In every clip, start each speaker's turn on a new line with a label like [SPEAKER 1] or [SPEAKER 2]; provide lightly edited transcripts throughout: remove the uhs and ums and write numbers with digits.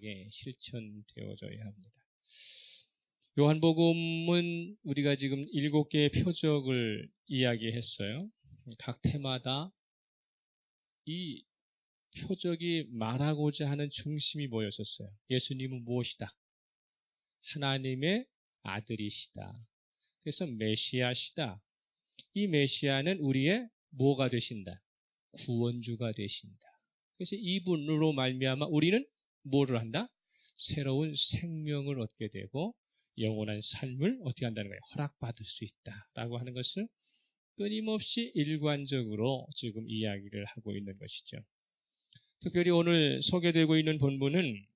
[SPEAKER 1] 생생하게 실천되어져야 합니다. 요한복음은 우리가 지금 7개의 표적을 이야기했어요. 각 테마다 이 표적이 말하고자 하는 중심이 뭐였었어요? 예수님은 무엇이다? 하나님의 아들이시다. 그래서 메시아시다. 이 메시아는 우리의 뭐가 되신다? 구원주가 되신다. 그래서 이분으로 말미암아 우리는 뭐를 한다? 새로운 생명을 얻게 되고 영원한 삶을 어떻게 한다는 거예요? 허락받을 수 있다라고 하는 것을 끊임없이 일관적으로 지금 이야기를 하고 있는 것이죠. 특별히 오늘 소개되고 있는 본문은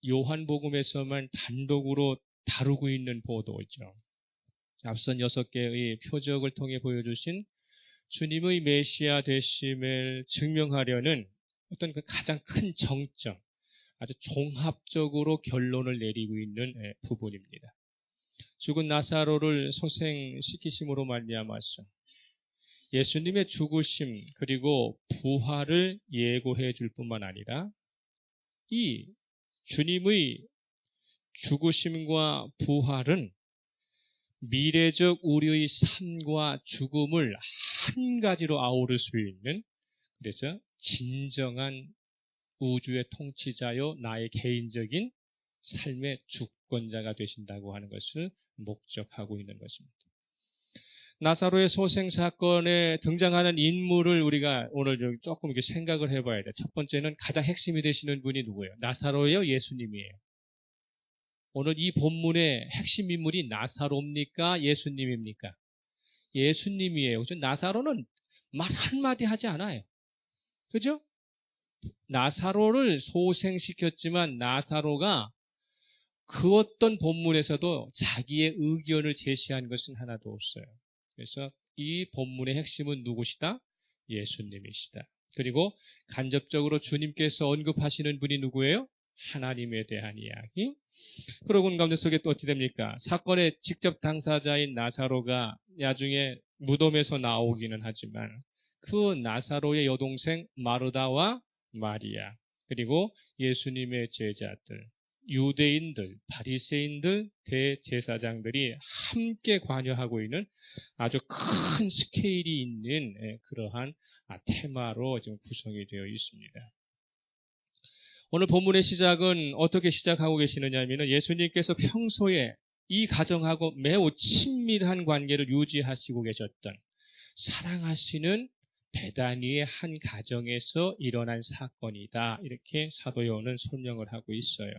[SPEAKER 1] 요한복음에서만 단독으로 다루고 있는 보도죠. 앞선 6개의 표적을 통해 보여주신 주님의 메시아 되심을 증명하려는 어떤 그 가장 큰 정점, 아주 종합적으로 결론을 내리고 있는 부분입니다. 죽은 나사로를 소생시키심으로 말미암아서 예수님의 죽으심 그리고 부활을 예고해 줄 뿐만 아니라 이 주님의 죽으심과 부활은 미래적 우리의 삶과 죽음을 한 가지로 아우를 수 있는, 그래서 진정한 우주의 통치자요 나의 개인적인 삶의 주권자가 되신다고 하는 것을 목적하고 있는 것입니다. 나사로의 소생 사건에 등장하는 인물을 우리가 오늘 조금 이렇게 생각을 해봐야 돼요. 첫 번째는 가장 핵심이 되시는 분이 누구예요? 나사로예요? 예수님이에요? 오늘 이 본문의 핵심 인물이 나사로입니까? 예수님입니까? 예수님이에요. 그죠? 나사로는 말 한마디 하지 않아요. 그죠? 나사로를 소생시켰지만 나사로가 그 어떤 본문에서도 자기의 의견을 제시한 것은 하나도 없어요. 그래서 이 본문의 핵심은 누구시다? 예수님이시다. 그리고 간접적으로 주님께서 언급하시는 분이 누구예요? 하나님에 대한 이야기. 그러고 가운데 속에 또 어찌 됩니까? 사건의 직접 당사자인 나사로가 나중에 무덤에서 나오기는 하지만 그 나사로의 여동생 마르다와 마리아, 그리고 예수님의 제자들, 유대인들, 바리새인들, 대제사장들이 함께 관여하고 있는 아주 큰 스케일이 있는 그러한 테마로 지금 구성이 되어 있습니다. 오늘 본문의 시작은 어떻게 시작하고 계시느냐 하면 예수님께서 평소에 이 가정하고 매우 친밀한 관계를 유지하시고 계셨던 사랑하시는 베다니의 한 가정에서 일어난 사건이다. 이렇게 사도 요한은 설명을 하고 있어요.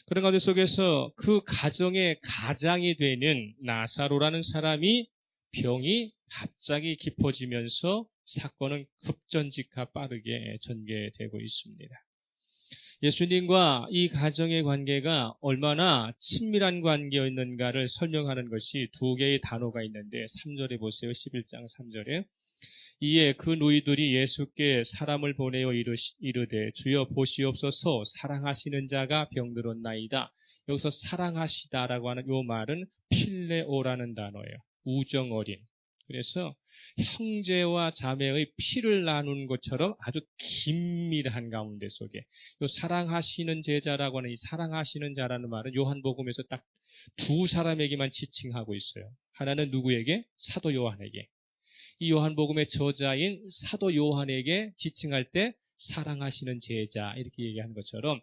[SPEAKER 1] 그런 가운데 속에서 그 가정의 가장이 되는 나사로라는 사람이 병이 갑자기 깊어지면서 사건은 급전직하 빠르게 전개되고 있습니다. 예수님과 이 가정의 관계가 얼마나 친밀한 관계였는가를 설명하는 것이 2개의 단어가 있는데 3절에 보세요. 11장 3절에 이에 그 누이들이 예수께 사람을 보내어 이르되 주여 보시옵소서 사랑하시는 자가 병들었나이다. 여기서 사랑하시다라고 하는 이 말은 필레오라는 단어예요. 우정 어린. 그래서 형제와 자매의 피를 나눈 것처럼 아주 긴밀한 가운데 속에 이 사랑하시는 제자라고 하는 이 사랑하시는 자라는 말은 요한복음에서 딱 2 사람에게만 지칭하고 있어요. 하나는 누구에게? 사도 요한에게. 이 요한복음의 저자인 사도 요한에게 지칭할 때 사랑하시는 제자 이렇게 얘기하는 것처럼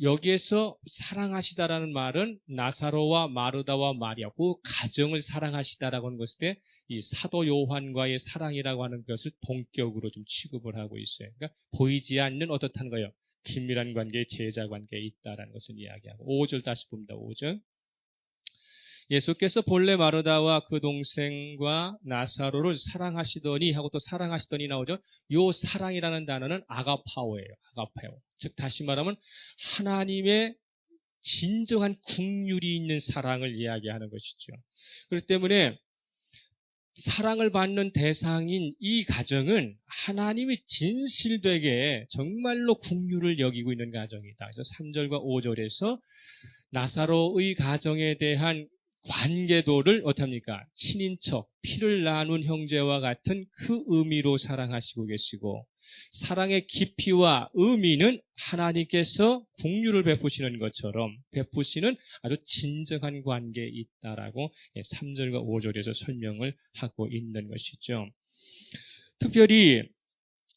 [SPEAKER 1] 여기에서 사랑하시다라는 말은 나사로와 마르다와 마리아 그 가정을 사랑하시다라고 하는 것일 때 이 사도 요한과의 사랑이라고 하는 것을 동격으로 좀 취급을 하고 있어요. 그러니까 보이지 않는 어떻다는 거예요. 긴밀한 관계에 제자 관계에 있다라는 것을 이야기하고 5절 다시 봅니다. 5절 예수께서 본래 마르다와 그 동생과 나사로를 사랑하시더니 하고 또 사랑하시더니 나오죠. 요 사랑이라는 단어는 아가파오예요. 아가파오. 즉 다시 말하면 하나님의 진정한 긍휼이 있는 사랑을 이야기하는 것이죠. 그렇기 때문에 사랑을 받는 대상인 이 가정은 하나님이 진실되게 정말로 긍휼을 여기고 있는 가정이다. 그래서 3절과 5절에서 나사로의 가정에 대한 관계도를 어떻습니까? 친인척, 피를 나눈 형제와 같은 그 의미로 사랑하시고 계시고, 사랑의 깊이와 의미는 하나님께서 긍휼을 베푸시는 것처럼 베푸시는 아주 진정한 관계에 있다라고 3절과 5절에서 설명을 하고 있는 것이죠.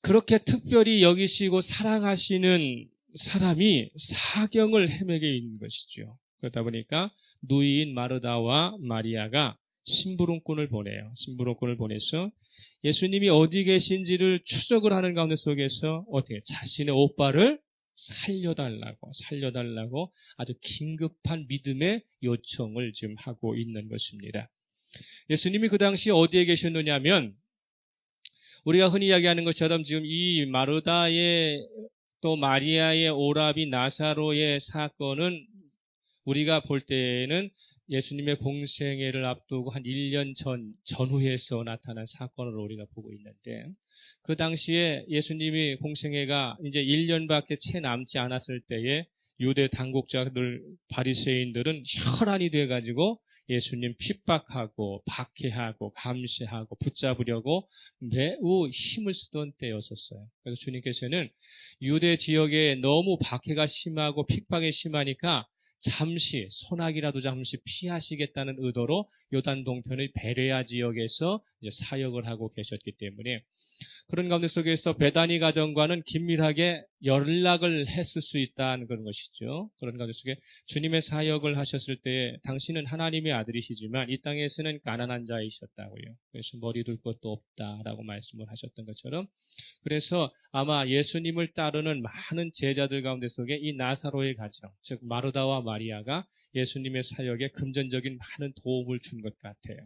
[SPEAKER 1] 그렇게 특별히 여기시고 사랑하시는 사람이 사경을 헤매게 있는 것이죠. 그러다 보니까 누이인 마르다와 마리아가 심부름꾼을 보내요. 심부름꾼을 보내서 예수님이 어디 계신지를 추적을 하는 가운데 속에서 어떻게 자신의 오빠를 살려달라고 아주 긴급한 믿음의 요청을 지금 하고 있는 것입니다. 예수님이 그 당시 어디에 계셨느냐면 우리가 흔히 이야기하는 것처럼 지금 이 마르다의 또 마리아의 오라비 나사로의 사건은 우리가 볼 때에는 예수님의 공생애를 앞두고 한 1년 전후에서 나타난 사건으로 우리가 보고 있는데, 그 당시에 예수님이 공생애가 이제 1년밖에 채 남지 않았을 때에 유대 당국자들, 바리새인들은 혈안이 돼가지고 예수님 핍박하고 박해하고 감시하고 붙잡으려고 매우 힘을 쓰던 때였었어요. 그래서 주님께서는 유대 지역에 너무 박해가 심하고 핍박이 심하니까 잠시 소나기라도 잠시 피하시겠다는 의도로 요단 동편의 베레아 지역에서 이제 사역을 하고 계셨기 때문에 그런 가운데 속에서 베다니 가정과는 긴밀하게 연락을 했을 수 있다는 그런 것이죠. 그런 가운데 속에 주님의 사역을 하셨을 때 당신은 하나님의 아들이시지만 이 땅에서는 가난한 자이셨다고요. 그래서 머리 둘 것도 없다라고 말씀을 하셨던 것처럼, 그래서 아마 예수님을 따르는 많은 제자들 가운데 속에 이 나사로의 가정, 즉 마르다와 마리아가 예수님의 사역에 금전적인 많은 도움을 준 것 같아요.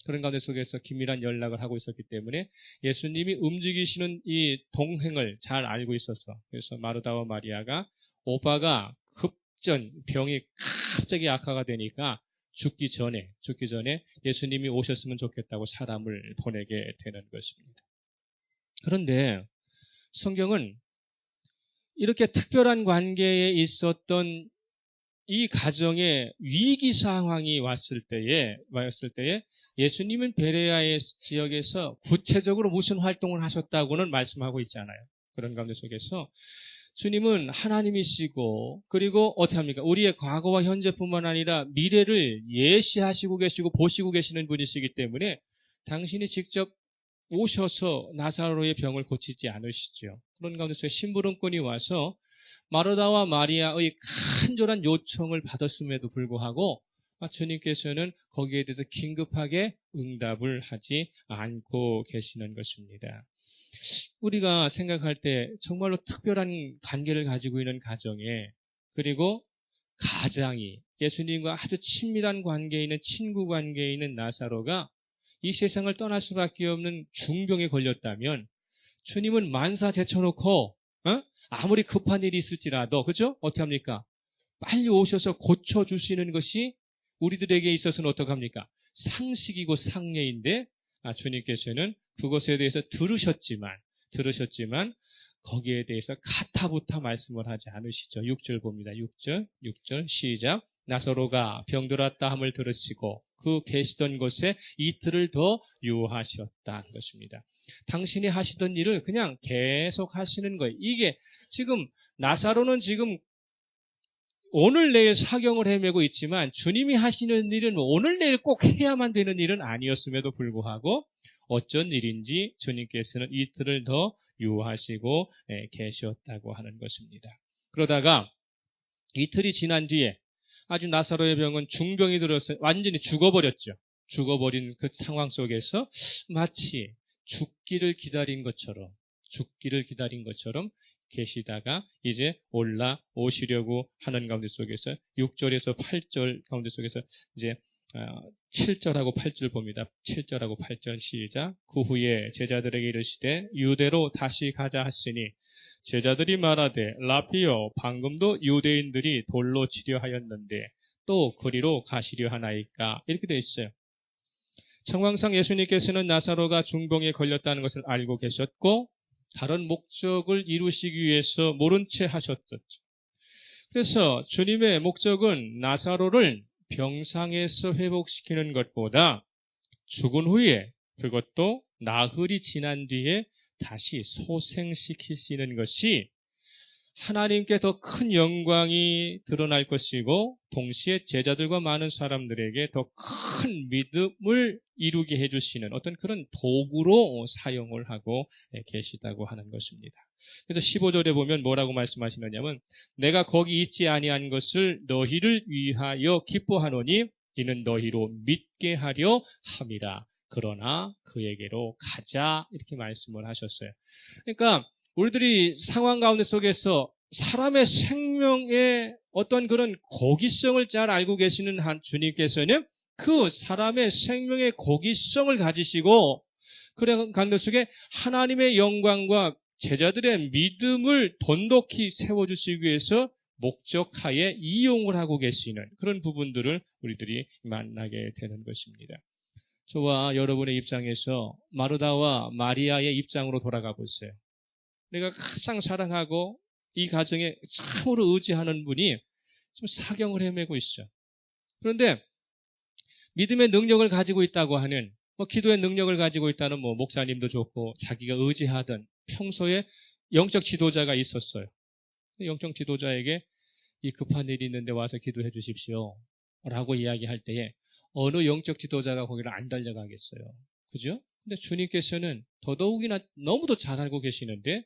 [SPEAKER 1] 그런 가운데 속에서 긴밀한 연락을 하고 있었기 때문에 예수님이 움직이시는 이 동행을 잘 알고 있었어. 그래서 마르다와 마리아가 오빠가 병이 갑자기 악화가 되니까 죽기 전에 예수님이 오셨으면 좋겠다고 사람을 보내게 되는 것입니다. 그런데 성경은 이렇게 특별한 관계에 있었던 이 가정에 위기 상황이 왔을 때에 예수님은 베레아의 지역에서 구체적으로 무슨 활동을 하셨다고는 말씀하고 있지 않아요. 그런 가운데 속에서 주님은 하나님이시고, 그리고 어떻게 합니까? 우리의 과거와 현재뿐만 아니라 미래를 예시하시고 계시고 보시고 계시는 분이시기 때문에 당신이 직접 오셔서 나사로의 병을 고치지 않으시죠. 그런 가운데서 심부름꾼이 와서 마르다와 마리아의 간절한 요청을 받았음에도 불구하고 주님께서는 거기에 대해서 긴급하게 응답을 하지 않고 계시는 것입니다. 우리가 생각할 때 정말로 특별한 관계를 가지고 있는 가정에, 그리고 가장이 예수님과 아주 친밀한 관계에 있는 친구 관계에 있는 나사로가 이 세상을 떠날 수밖에 없는 중병에 걸렸다면 주님은 만사 제쳐놓고 아무리 급한 일이 있을지라도, 그렇죠? 어떻게 합니까? 빨리 오셔서 고쳐주시는 것이 우리들에게 있어서는 어떻게 합니까? 상식이고 상례인데 주님께서는 그것에 대해서 들으셨지만 거기에 대해서 가타부타 말씀을 하지 않으시죠. 6절 봅니다. 6절 시작. 나사로가 병들었다 함을 들으시고 그 계시던 곳에 이틀을 더 유하셨다는 것입니다. 당신이 하시던 일을 그냥 계속 하시는 거예요. 이게 지금 나사로는 지금 오늘 내일 사경을 헤매고 있지만 주님이 하시는 일은 오늘 내일 꼭 해야만 되는 일은 아니었음에도 불구하고 어쩐 일인지 주님께서는 이틀을 더 유하시고 계셨다고 하는 것입니다. 그러다가 이틀이 지난 뒤에 아주 나사로의 병은 중병이 들어서 완전히 죽어버렸죠. 죽어버린 그 상황 속에서 마치 죽기를 기다린 것처럼 계시다가 이제 올라오시려고 하는 가운데 속에서 6절에서 8절 가운데 속에서 이제 7절하고 8절 봅니다. 7절하고 8절 시작. 그 후에 제자들에게 이르시되 유대로 다시 가자 하시니 제자들이 말하되 라피여 방금도 유대인들이 돌로 치려 하였는데 또 그리로 가시려 하나이까? 이렇게 되어 있어요. 정황상 예수님께서는 나사로가 중병에 걸렸다는 것을 알고 계셨고 다른 목적을 이루시기 위해서 모른 채 하셨었죠. 그래서 주님의 목적은 나사로를 병상에서 회복시키는 것보다 죽은 후에, 그것도 나흘이 지난 뒤에 다시 소생시키시는 것이 하나님께 더 큰 영광이 드러날 것이고, 동시에 제자들과 많은 사람들에게 더 큰 믿음을 이루게 해주시는 어떤 그런 도구로 사용을 하고 계시다고 하는 것입니다. 그래서 15절에 보면 뭐라고 말씀하시느냐면, 내가 거기 있지 아니한 것을 너희를 위하여 기뻐하노니 이는 너희로 믿게 하려 함이라. 그러나 그에게로 가자, 이렇게 말씀을 하셨어요. 그러니까 우리들이 상황 가운데 속에서 사람의 생명의 어떤 그런 고귀성을 잘 알고 계시는 한 주님께서는 그 사람의 생명의 고귀성을 가지시고, 그런 가운데 속에 하나님의 영광과 제자들의 믿음을 돈독히 세워주시기 위해서 목적하에 이용을 하고 계시는 그런 부분들을 우리들이 만나게 되는 것입니다. 저와 여러분의 입장에서 마르다와 마리아의 입장으로 돌아가 보세요. 내가 가장 사랑하고 이 가정에 참으로 의지하는 분이 지금 사경을 헤매고 있어. 그런데 믿음의 능력을 가지고 있다고 하는, 기도의 능력을 가지고 있다는 목사님도 좋고 자기가 의지하던 평소에 영적 지도자가 있었어요. 영적 지도자에게 이 급한 일이 있는데 와서 기도해 주십시오 라고 이야기할 때에 어느 영적 지도자가 거기를 안 달려가겠어요. 그죠? 근데 주님께서는 더더욱이나 너무도 잘 알고 계시는데,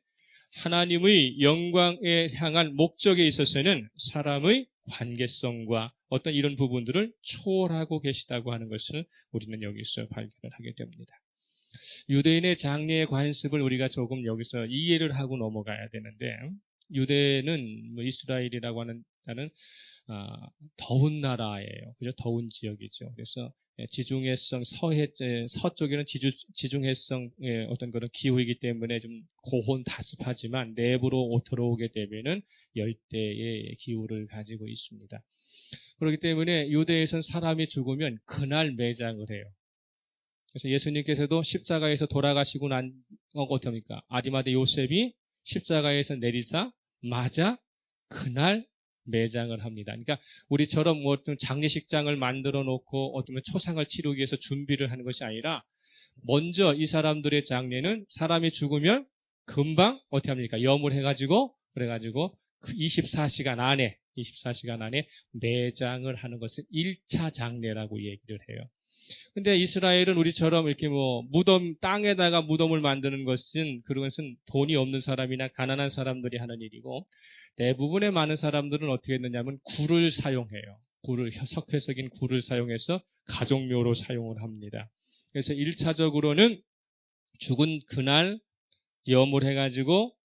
[SPEAKER 1] 하나님의 영광에 향한 목적에 있어서는 사람의 관계성과 어떤 이런 부분들을 초월하고 계시다고 하는 것을 우리는 여기서 발견을 하게 됩니다. 유대인의 장례의 관습을 우리가 조금 여기서 이해를 하고 넘어가야 되는데, 유대는 이스라엘이라고 하는 더운 나라예요. 그죠? 더운 지역이죠. 그래서 지중해성 서쪽에는 지중해성의 어떤 그런 기후이기 때문에 좀 고온 다습하지만 내부로 들어오게 되면은 열대의 기후를 가지고 있습니다. 그렇기 때문에 유대에서는 사람이 죽으면 그날 매장을 해요. 그래서 예수님께서도 십자가에서 돌아가시고 난 어떻습니까? 아리마대 요셉이 십자가에서 내리자마자 그날 매장을 합니다. 그러니까 우리처럼 어떤 장례식장을 만들어 놓고 어떤 초상을 치르기 위해서 준비를 하는 것이 아니라, 먼저 이 사람들의 장례는 사람이 죽으면 금방 어떻게 합니까? 염을 해가지고, 그래가지고 24시간 안에 매장을 하는 것을 1차 장례라고 얘기를 해요. 근데 이스라엘은 우리처럼 이렇게 땅에다가 무덤을 만드는 그것은 돈이 없는 사람이나 가난한 사람들이 하는 일이고, 대부분의 많은 사람들은 어떻게 했느냐면 굴을 사용해요. 석회석인 굴을 사용해서 가족묘로 사용을 합니다. 그래서 1차적으로는 죽은 그날 염을 해가지고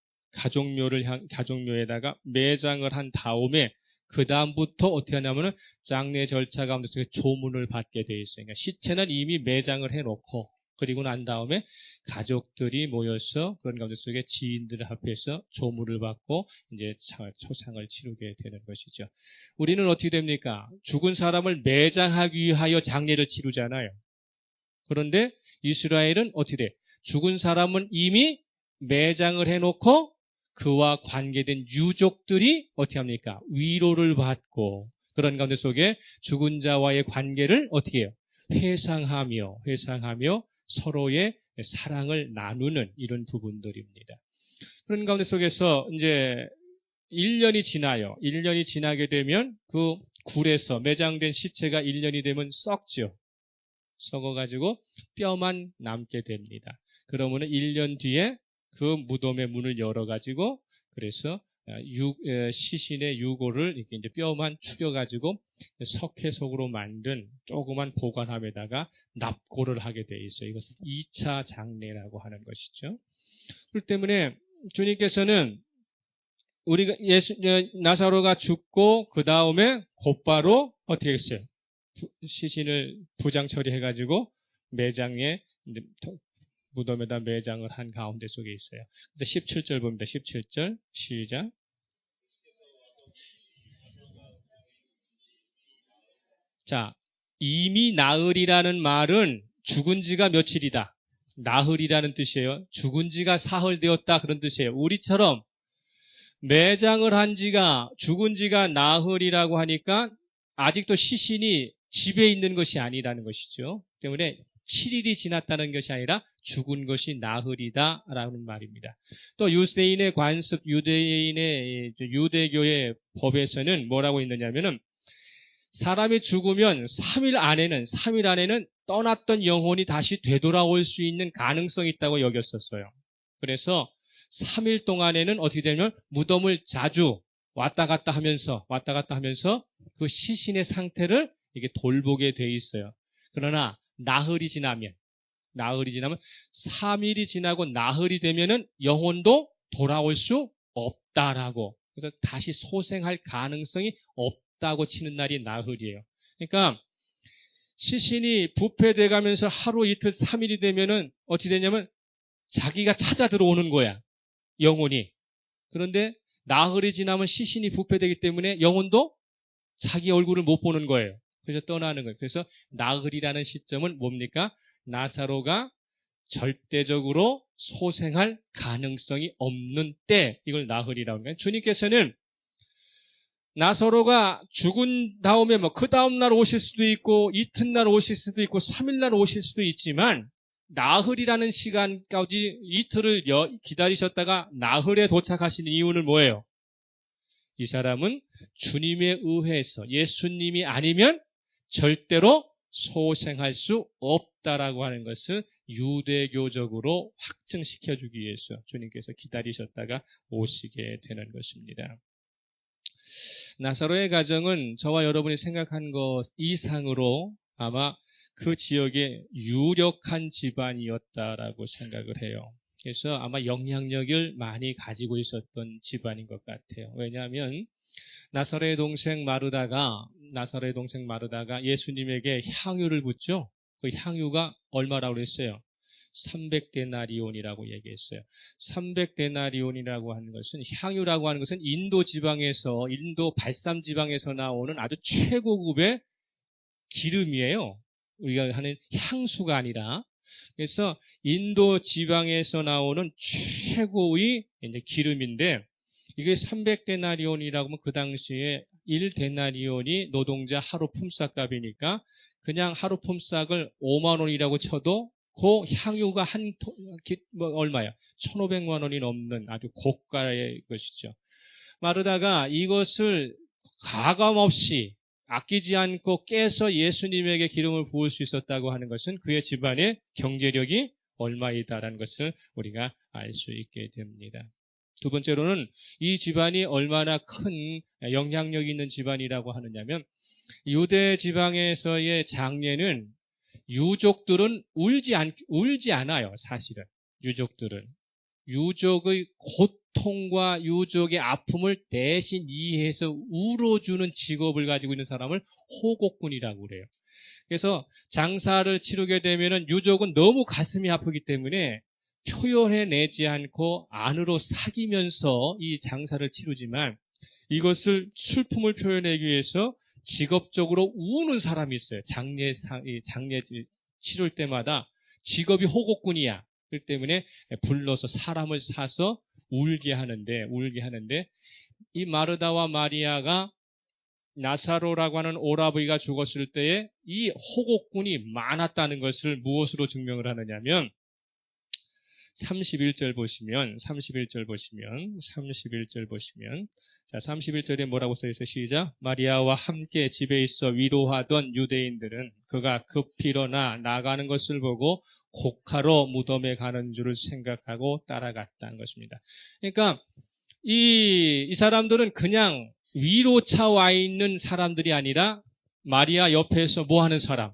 [SPEAKER 1] 가족묘에다가 매장을 한 다음에, 그 다음부터 어떻게 하냐면은 장례 절차 가운데 속에 조문을 받게 돼 있어요. 그러니까 시체는 이미 매장을 해놓고, 그리고 난 다음에 가족들이 모여서 그런 가운데 속에 지인들 앞에서 조문을 받고 이제 초상을 치르게 되는 것이죠. 우리는 어떻게 됩니까? 죽은 사람을 매장하기 위하여 장례를 치르잖아요. 그런데 이스라엘은 어떻게 돼? 죽은 사람은 이미 매장을 해놓고 그와 관계된 유족들이 어떻게 합니까? 위로를 받고, 그런 가운데 속에 죽은 자와의 관계를 어떻게 해요? 회상하며 서로의 사랑을 나누는 이런 부분들입니다. 그런 가운데 속에서 이제 1년이 지나요. 1년이 지나게 되면 그 굴에서 매장된 시체가 1년이 되면 썩죠. 썩어가지고 뼈만 남게 됩니다. 그러면은 1년 뒤에 그 무덤의 문을 열어가지고, 그래서 시신의 유골을 이렇게 이제 뼈만 추려가지고 석회석으로 만든 조그만 보관함에다가 납고를 하게 돼 있어요. 이것을 2차 장례라고 하는 것이죠. 그렇기 때문에 주님께서는 우리가 나사로가 죽고 그 다음에 곧바로 어떻게 했어요? 시신을 부장 처리해가지고 매장에 무덤에다 매장을 한 가운데 속에 있어요. 그래서 17절 봅니다. 17절 시작. 자, 이미 나흘이라는 말은 죽은 지가 며칠이다. 나흘이라는 뜻이에요. 죽은 지가 사흘 되었다, 그런 뜻이에요. 우리처럼 매장을 한 지가, 죽은 지가 나흘이라고 하니까 아직도 시신이 집에 있는 것이 아니라는 것이죠. 때문에 7일이 지났다는 것이 아니라 죽은 것이 나흘이다라는 말입니다. 또 유대인의 관습, 유대교의 법에서는 뭐라고 있느냐면은 사람이 죽으면 3일 안에는 떠났던 영혼이 다시 되돌아올 수 있는 가능성이 있다고 여겼었어요. 그래서 3일 동안에는 어떻게 되면 무덤을 자주 왔다 갔다 하면서 그 시신의 상태를 이게 돌보게 돼 있어요. 그러나 나흘이 지나면 3일이 지나고 나흘이 되면은 영혼도 돌아올 수 없다라고. 그래서 다시 소생할 가능성이 없다고 치는 날이 나흘이에요. 그러니까 시신이 부패돼 가면서 하루 이틀 3일이 되면은 어떻게 되냐면 자기가 찾아 들어오는 거야. 영혼이. 그런데 나흘이 지나면 시신이 부패되기 때문에 영혼도 자기 얼굴을 못 보는 거예요. 그래서 떠나는 거예요. 그래서 나흘이라는 시점은 뭡니까? 나사로가 절대적으로 소생할 가능성이 없는 때, 이걸 나흘이라고 합니다. 주님께서는 나사로가 죽은 다음에 그 다음날 오실 수도 있고 이튿날 오실 수도 있고 3일날 오실 수도 있지만 나흘이라는 시간까지 이틀을 기다리셨다가 나흘에 도착하신 이유는 뭐예요? 이 사람은 주님에 의해서 예수님이 아니면 절대로 소생할 수 없다라고 하는 것을 유대교적으로 확증시켜주기 위해서 주님께서 기다리셨다가 오시게 되는 것입니다. 나사로의 가정은 저와 여러분이 생각한 것 이상으로 아마 그 지역의 유력한 집안이었다라고 생각을 해요. 그래서 아마 영향력을 많이 가지고 있었던 집안인 것 같아요. 왜냐하면 나사로의 동생 마르다가 예수님에게 향유를 붓죠. 그 향유가 얼마라고 그랬어요? 300데나리온이라고 얘기했어요. 300데나리온이라고 하는 것은, 향유라고 하는 것은 인도 발삼 지방에서 나오는 아주 최고급의 기름이에요. 우리가 하는 향수가 아니라. 그래서 인도 지방에서 나오는 최고의 이제 기름인데, 이게 300데나리온이라고 하면 그 당시에 1데나리온이 노동자 하루 품삯값이니까 그냥 하루 품삯을 5만 원이라고 쳐도 그 향유가 얼마야? 1,500만 원이 넘는 아주 고가의 것이죠. 마르다가 이것을 가감없이 아끼지 않고 깨서 예수님에게 기름을 부을 수 있었다고 하는 것은 그의 집안의 경제력이 얼마이다라는 것을 우리가 알 수 있게 됩니다. 두 번째로는 이 집안이 얼마나 큰 영향력이 있는 집안이라고 하느냐면, 유대 지방에서의 장례는 유족들은 울지 않아요. 사실은 유족의 고통과 유족의 아픔을 대신 이해해서 울어주는 직업을 가지고 있는 사람을 호곡군이라고 그래요. 그래서 장사를 치르게 되면은 유족은 너무 가슴이 아프기 때문에 표현해내지 않고 안으로 사귀면서 이 장사를 치르지만, 이것을 슬픔을 표현하기 위해서 직업적으로 우는 사람이 있어요. 장례 치를 때마다 직업이 호곡군이야. 그렇기 때문에 불러서 사람을 사서 울게 하는데 이 마르다와 마리아가 나사로라고 하는 오라버니가 죽었을 때에 이 호곡군이 많았다는 것을 무엇으로 증명을 하느냐면, 31절 보시면 자, 31절에 뭐라고 써있어요? 시작. 마리아와 함께 집에 있어 위로하던 유대인들은 그가 급히 일어나 나가는 것을 보고 곡하러 무덤에 가는 줄을 생각하고 따라갔다는 것입니다. 그러니까 이 사람들은 그냥 위로차 와 있는 사람들이 아니라 마리아 옆에서 뭐 하는 사람?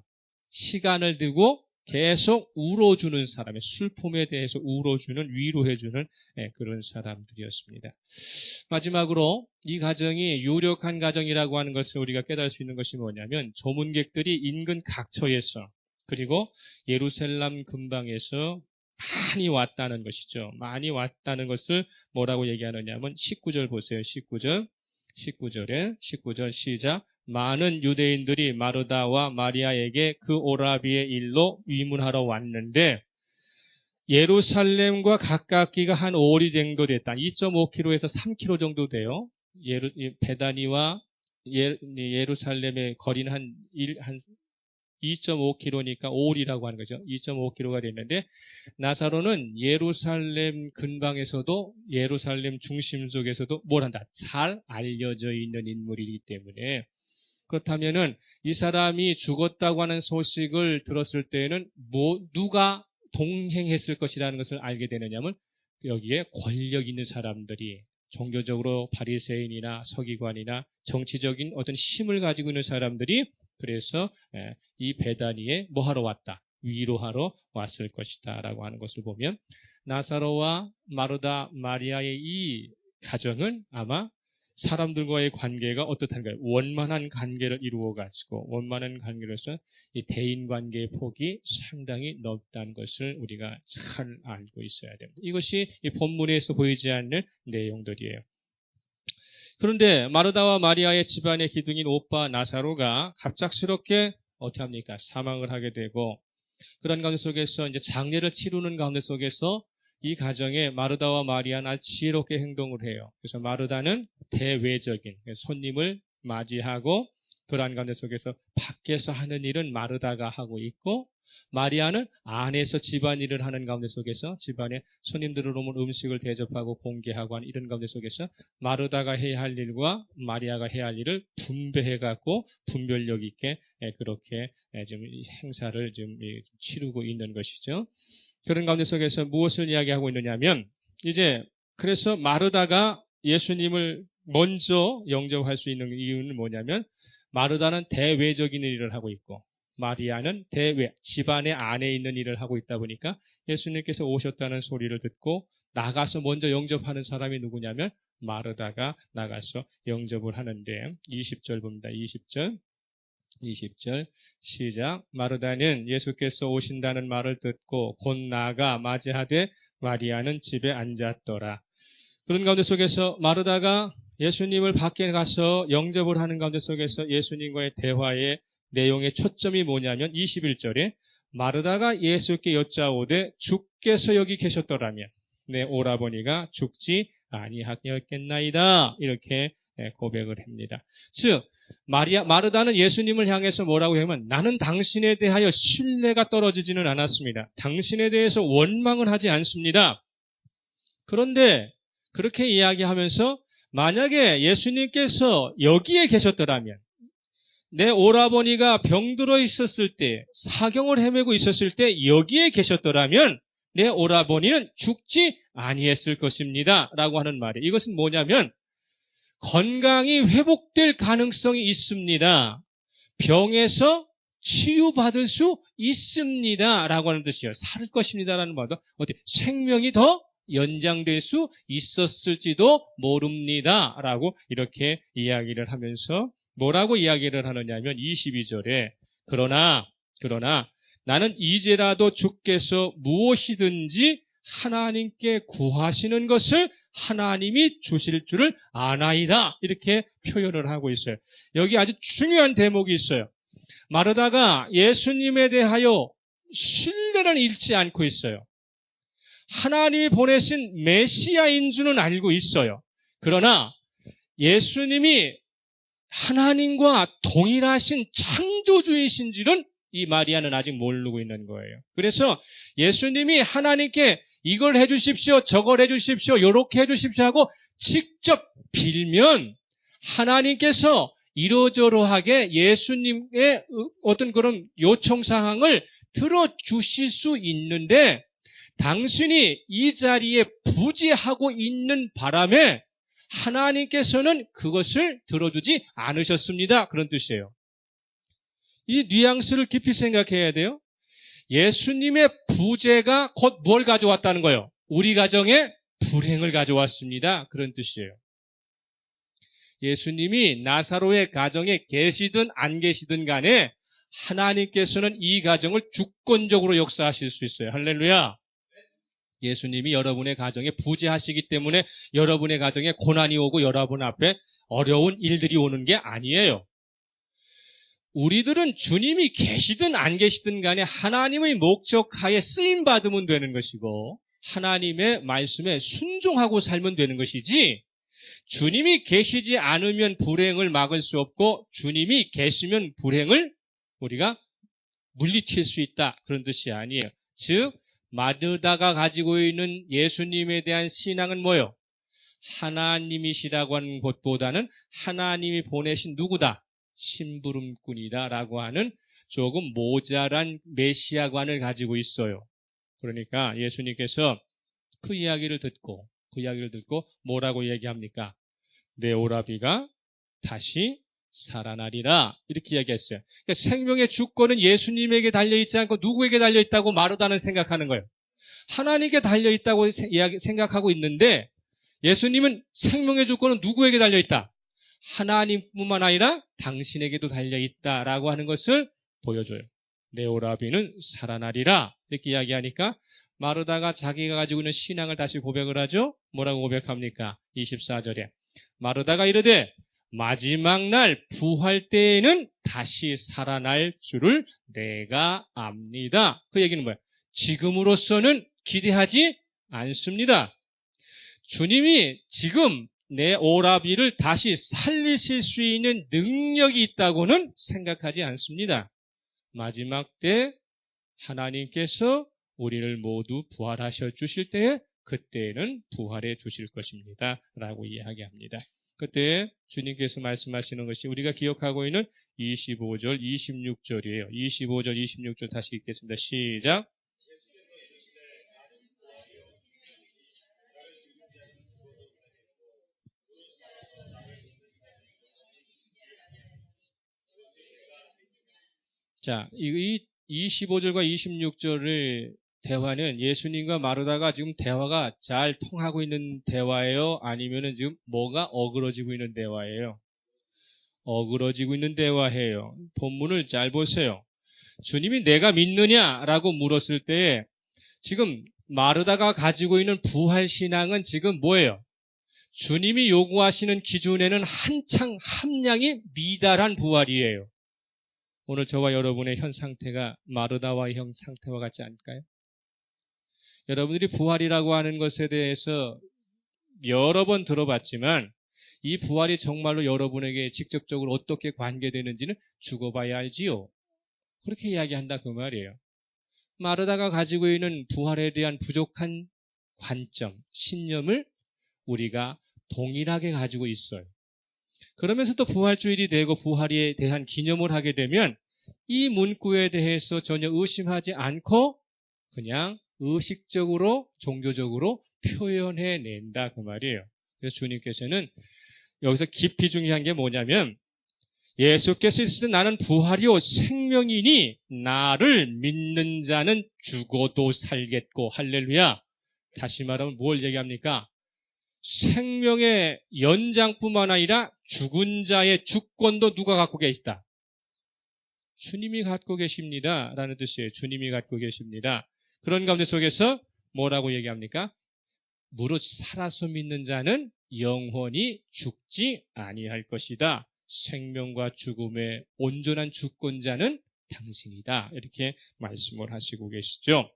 [SPEAKER 1] 시간을 두고 계속 울어주는 사람의 슬픔에 대해서 위로해주는 그런 사람들이었습니다. 마지막으로 이 가정이 유력한 가정이라고 하는 것을 우리가 깨달을 수 있는 것이 뭐냐면, 조문객들이 인근 각처에서 그리고 예루살렘 근방에서 많이 왔다는 것이죠. 많이 왔다는 것을 뭐라고 얘기하느냐면 19절 보세요. 19절 시작. 많은 유대인들이 마르다와 마리아에게 그 오라비의 일로 위문하러 왔는데 예루살렘과 가깝기가 한 5리 정도 됐다. 2.5km에서 3km 정도 돼요. 베다니와 예루살렘의 거리는 한 2.5km니까 5일이라고 하는 거죠. 2.5km가 됐는데 나사로는 예루살렘 근방에서도 예루살렘 중심 속에서도 뭘 한다? 잘 알려져 있는 인물이기 때문에 그렇다면은 이 사람이 죽었다고 하는 소식을 들었을 때는 누가 동행했을 것이라는 것을 알게 되느냐면 여기에 권력 있는 사람들이 종교적으로 바리새인이나 서기관이나 정치적인 어떤 힘을 가지고 있는 사람들이 그래서 이 베다니에 뭐 하러 왔다? 위로하러 왔을 것이다 라고 하는 것을 보면 나사로와 마르다 마리아의 이 가정은 아마 사람들과의 관계가 어떻다는 거예요? 원만한 관계를 이루어가지고 원만한 관계로서 이 대인관계의 폭이 상당히 넓다는 것을 우리가 잘 알고 있어야 됩니다. 이것이 이 본문에서 보이지 않는 내용들이에요. 그런데 마르다와 마리아의 집안의 기둥인 오빠 나사로가 갑작스럽게 어떻게 합니까? 사망을 하게 되고 그런 가운데 속에서 이제 장례를 치르는 가운데 속에서 이 가정에 마르다와 마리아는 아주 지혜롭게 행동을 해요. 그래서 마르다는 대외적인 손님을 맞이하고 그러한 가운데 속에서 밖에서 하는 일은 마르다가 하고 있고 마리아는 안에서 집안일을 하는 가운데 속에서 집안에 손님들을 오면 음식을 대접하고 공개하고 하는 이런 가운데 속에서 마르다가 해야 할 일과 마리아가 해야 할 일을 분배해갖고 분별력 있게 그렇게 지금 행사를 좀 치르고 있는 것이죠. 그런 가운데 속에서 무엇을 이야기하고 있느냐면 이제 그래서 마르다가 예수님을 먼저 영접할 수 있는 이유는 뭐냐면 마르다는 대외적인 일을 하고 있고 마리아는 대외, 집안의 안에 있는 일을 하고 있다 보니까 예수님께서 오셨다는 소리를 듣고 나가서 먼저 영접하는 사람이 누구냐면 마르다가 나가서 영접을 하는데 20절 봅니다. 20절 시작. 마르다는 예수께서 오신다는 말을 듣고 곧 나가 맞이하되 마리아는 집에 앉았더라. 그런 가운데 속에서 마르다가 예수님을 밖에 가서 영접을 하는 가운데 속에서 예수님과의 대화의 내용의 초점이 뭐냐면 21절에 마르다가 예수께 여짜오되 주께서 여기 계셨더라면 내 오라버니가 죽지 아니하였겠나이다. 이렇게 고백을 합니다. 즉 마르다는 예수님을 향해서 뭐라고 하면 나는 당신에 대하여 신뢰가 떨어지지는 않았습니다. 당신에 대해서 원망은 하지 않습니다. 그런데 그렇게 이야기하면서 만약에 예수님께서 여기에 계셨더라면 내 오라버니가 병들어 있었을 때 사경을 헤매고 있었을 때 여기에 계셨더라면 내 오라버니는 죽지 아니했을 것입니다 라고 하는 말이에요. 이것은 뭐냐면 건강이 회복될 가능성이 있습니다. 병에서 치유받을 수 있습니다 라고 하는 뜻이에요. 살 것입니다 라는 말도 어떻게 생명이 더 연장될 수 있었을지도 모릅니다 라고 이렇게 이야기를 하면서 뭐라고 이야기를 하느냐면 22절에 그러나 나는 이제라도 주께서 무엇이든지 하나님께 구하시는 것을 하나님이 주실 줄을 아나이다 이렇게 표현을 하고 있어요. 여기 아주 중요한 대목이 있어요. 마르다가 예수님에 대하여 신뢰를 잃지 않고 있어요. 하나님이 보내신 메시아인 줄은 알고 있어요. 그러나 예수님이 하나님과 동일하신 창조주이신지는 이 마리아는 아직 모르고 있는 거예요. 그래서 예수님이 하나님께 이걸 해주십시오, 저걸 해주십시오, 요렇게 해주십시오 하고 직접 빌면 하나님께서 이러저러하게 예수님의 어떤 그런 요청사항을 들어주실 수 있는데 당신이 이 자리에 부재하고 있는 바람에 하나님께서는 그것을 들어주지 않으셨습니다. 그런 뜻이에요. 이 뉘앙스를 깊이 생각해야 돼요. 예수님의 부재가 곧 뭘 가져왔다는 거예요? 우리 가정에 불행을 가져왔습니다. 그런 뜻이에요. 예수님이 나사로의 가정에 계시든 안 계시든 간에 하나님께서는 이 가정을 주권적으로 역사하실 수 있어요. 할렐루야. 예수님이 여러분의 가정에 부재하시기 때문에 여러분의 가정에 고난이 오고 여러분 앞에 어려운 일들이 오는 게 아니에요. 우리들은 주님이 계시든 안 계시든 간에 하나님의 목적하에 쓰임받으면 되는 것이고 하나님의 말씀에 순종하고 살면 되는 것이지 주님이 계시지 않으면 불행을 막을 수 없고 주님이 계시면 불행을 우리가 물리칠 수 있다. 그런 뜻이 아니에요. 즉 마르다가 가지고 있는 예수님에 대한 신앙은 뭐예요? 하나님이시라고 하는 것보다는 하나님이 보내신 누구다? 심부름꾼이다 라고 하는 조금 모자란 메시아관을 가지고 있어요. 그러니까 예수님께서 그 이야기를 듣고 뭐라고 얘기합니까? 내 오라비가 다시 살아나리라 이렇게 이야기했어요. 그러니까 생명의 주권은 예수님에게 달려있지 않고 누구에게 달려있다고 마르다는 생각하는 거예요. 하나님께 달려있다고 생각하고 있는데 예수님은 생명의 주권은 누구에게 달려있다? 하나님뿐만 아니라 당신에게도 달려있다라고 하는 것을 보여줘요. 내 오라비는 살아나리라 이렇게 이야기하니까 마르다가 자기가 가지고 있는 신앙을 다시 고백을 하죠. 뭐라고 고백합니까? 24절에 마르다가 이르되 마지막 날 부활 때에는 다시 살아날 줄을 내가 압니다. 그 얘기는 뭐예요? 지금으로서는 기대하지 않습니다. 주님이 지금 내 오라비를 다시 살리실 수 있는 능력이 있다고는 생각하지 않습니다. 마지막 때 하나님께서 우리를 모두 부활하셔 주실 때에 그때는 부활해 주실 것입니다. 라고 이야기합니다. 그때 주님께서 말씀하시는 것이 우리가 기억하고 있는 25절, 26절이에요. 25절, 26절 다시 읽겠습니다. 시작. 자, 이 25절과 26절의 대화는 예수님과 마르다가 지금 대화가 잘 통하고 있는 대화예요? 아니면은 지금 뭐가 어그러지고 있는 대화예요? 어그러지고 있는 대화예요. 본문을 잘 보세요. 주님이 내가 믿느냐라고 물었을 때 지금 마르다가 가지고 있는 부활신앙은 지금 뭐예요? 주님이 요구하시는 기준에는 한창 함량이 미달한 부활이에요. 오늘 저와 여러분의 현 상태가 마르다와의 현 상태와 같지 않을까요? 여러분들이 부활이라고 하는 것에 대해서 여러 번 들어봤지만 이 부활이 정말로 여러분에게 직접적으로 어떻게 관계되는지는 죽어봐야 알지요. 그렇게 이야기한다 그 말이에요. 마르다가 가지고 있는 부활에 대한 부족한 관점, 신념을 우리가 동일하게 가지고 있어요. 그러면서 또 부활주일이 되고 부활에 대한 기념을 하게 되면 이 문구에 대해서 전혀 의심하지 않고 그냥 의식적으로 종교적으로 표현해낸다 그 말이에요. 그래서 주님께서는 여기서 깊이 중요한 게 뭐냐면 예수께서 있을 때 나는 부활이요 생명이니 나를 믿는 자는 죽어도 살겠고 할렐루야. 다시 말하면 뭘 얘기합니까? 생명의 연장뿐만 아니라 죽은 자의 주권도 누가 갖고 계시다? 주님이 갖고 계십니다. 라는 뜻이에요. 주님이 갖고 계십니다. 그런 가운데 속에서 뭐라고 얘기합니까? 무릇 살아서 믿는 자는 영원히 죽지 아니할 것이다. 생명과 죽음의 온전한 주권자는 당신이다. 이렇게 말씀을 하시고 계시죠.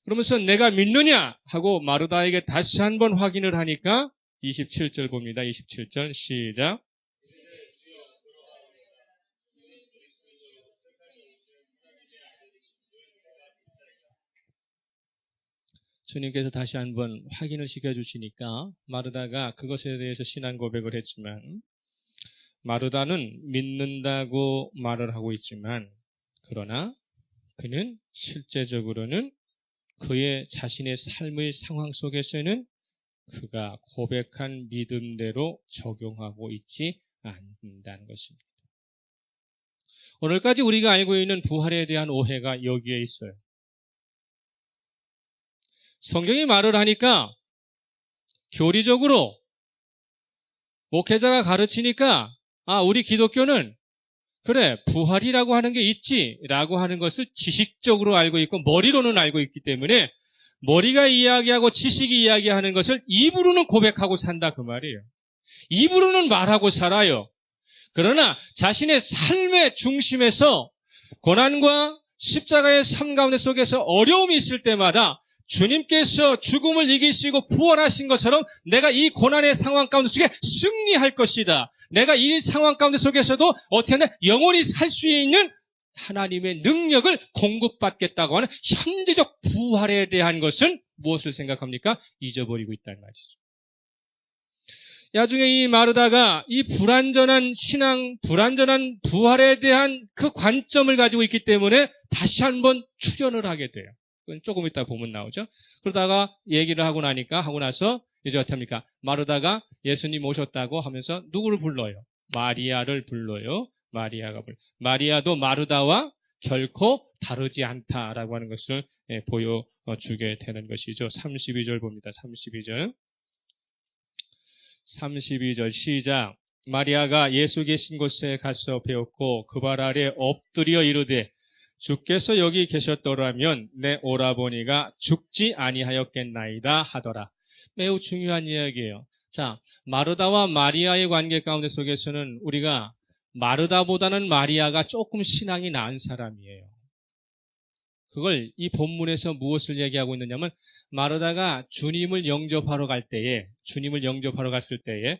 [SPEAKER 1] 그러면서 내가 믿느냐 하고 마르다에게 다시 한번 확인을 하니까 27절 봅니다. 27절 시작. 주님께서 다시 한번 확인을 시켜주시니까 마르다가 그것에 대해서 신앙 고백을 했지만 마르다는 믿는다고 말을 하고 있지만 그러나 그는 실제적으로는 그의 자신의 삶의 상황 속에서는 그가 고백한 믿음대로 적용하고 있지 않는다는 것입니다. 오늘까지 우리가 알고 있는 부활에 대한 오해가 여기에 있어요. 성경이 말을 하니까 교리적으로 목회자가 가르치니까 우리 기독교는 그래 부활이라고 하는 게 있지라고 하는 것을 지식적으로 알고 있고 머리로는 알고 있기 때문에 머리가 이야기하고 지식이 이야기하는 것을 입으로는 고백하고 산다 그 말이에요. 입으로는 말하고 살아요. 그러나 자신의 삶의 중심에서 고난과 십자가의 삶 가운데 속에서 어려움이 있을 때마다 주님께서 죽음을 이기시고 부활하신 것처럼 내가 이 고난의 상황 가운데 속에 승리할 것이다. 내가 이 상황 가운데 속에서도 어떻게 하냐? 영원히 살 수 있는 하나님의 능력을 공급받겠다고 하는 현재적 부활에 대한 것은 무엇을 생각합니까? 잊어버리고 있다는 말이죠. 나중에 이 마르다가 이 불완전한 신앙, 불완전한 부활에 대한 그 관점을 가지고 있기 때문에 다시 한번 출연을 하게 돼요. 그건 조금 이따 보면 나오죠. 그러다가 얘기를 하고 나서 이제 어떻게 합니까? 마르다가 예수님 오셨다고 하면서 누구를 불러요? 마리아를 불러요. 마리아도 마르다와 결코 다르지 않다라고 하는 것을 보여주게 되는 것이죠. 32절 봅니다. 32절 시작. 마리아가 예수 계신 곳에 가서 배웠고 그 발 아래 엎드려 이르되 주께서 여기 계셨더라면 내 오라버니가 죽지 아니하였겠나이다 하더라. 매우 중요한 이야기예요. 자, 마르다와 마리아의 관계 가운데 속에서는 우리가 마르다보다는 마리아가 조금 신앙이 나은 사람이에요. 그걸 이 본문에서 무엇을 얘기하고 있느냐면 마르다가 주님을 영접하러 갔을 때에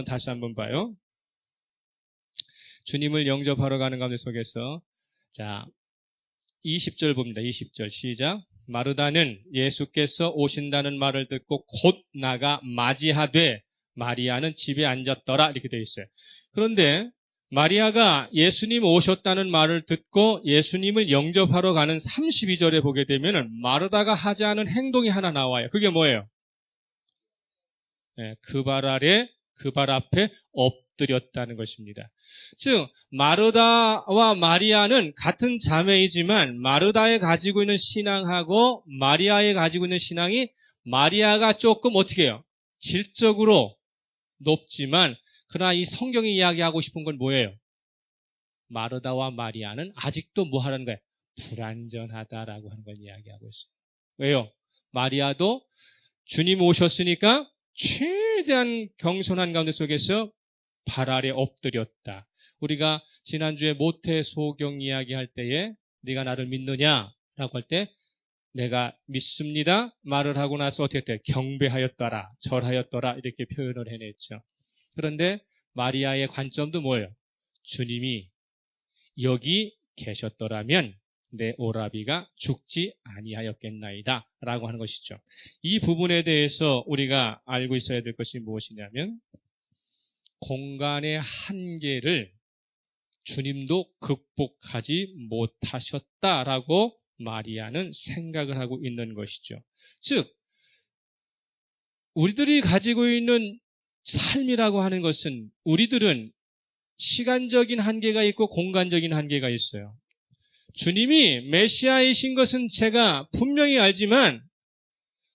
[SPEAKER 1] 다시 한번 봐요. 주님을 영접하러 가는 가운데 속에서 자 20절 봅니다. 20절 시작. 마르다는 예수께서 오신다는 말을 듣고 곧 나가 맞이하되 마리아는 집에 앉았더라 이렇게 되어 있어요. 그런데 마리아가 예수님 오셨다는 말을 듣고 예수님을 영접하러 가는 32절에 보게 되면 마르다가 하지 않은 행동이 하나 나와요. 그게 뭐예요? 그 발 앞에 엎드렸다는 것입니다. 즉 마르다와 마리아는 같은 자매이지만 마르다에 가지고 있는 신앙하고 마리아에 가지고 있는 신앙이 마리아가 조금 어떻게 해요? 질적으로 높지만 그러나 이 성경이 이야기하고 싶은 건 뭐예요? 마르다와 마리아는 아직도 뭐 하는 거예요? 불완전하다라고 하는 걸 이야기하고 있어요. 왜요? 마리아도 주님 오셨으니까 최대한 경손한 가운데 속에서 발 아래 엎드렸다. 우리가 지난주에 모태소경 이야기할 때에 네가 나를 믿느냐라고 할 때 내가 믿습니다 말을 하고 나서 어떻게 돼? 경배하였더라, 절하였더라 이렇게 표현을 해냈죠. 그런데 마리아의 관점도 뭐예요? 주님이 여기 계셨더라면 내 오라비가 죽지 아니하였겠나이다 라고 하는 것이죠. 이 부분에 대해서 우리가 알고 있어야 될 것이 무엇이냐면 공간의 한계를 주님도 극복하지 못하셨다라고 마리아는 생각을 하고 있는 것이죠. 즉 우리들이 가지고 있는 삶이라고 하는 것은 우리들은 시간적인 한계가 있고 공간적인 한계가 있어요. 주님이 메시아이신 것은 제가 분명히 알지만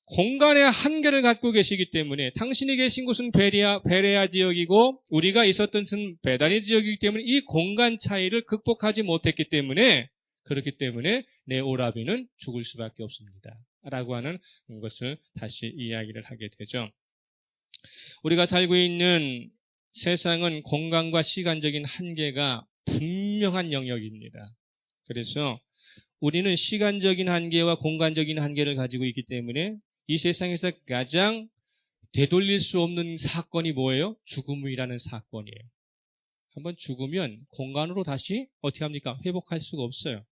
[SPEAKER 1] 공간의 한계를 갖고 계시기 때문에 당신이 계신 곳은 베레아 지역이고 우리가 있었던 곳은 베다니 지역이기 때문에 이 공간 차이를 극복하지 못했기 때문에 그렇기 때문에 내 오라비는 죽을 수밖에 없습니다. 라고 하는 것을 다시 이야기를 하게 되죠. 우리가 살고 있는 세상은 공간과 시간적인 한계가 분명한 영역입니다. 그래서 우리는 시간적인 한계와 공간적인 한계를 가지고 있기 때문에 이 세상에서 가장 되돌릴 수 없는 사건이 뭐예요? 죽음이라는 사건이에요. 한번 죽으면 공간으로 다시 어떻게 합니까? 회복할 수가 없어요.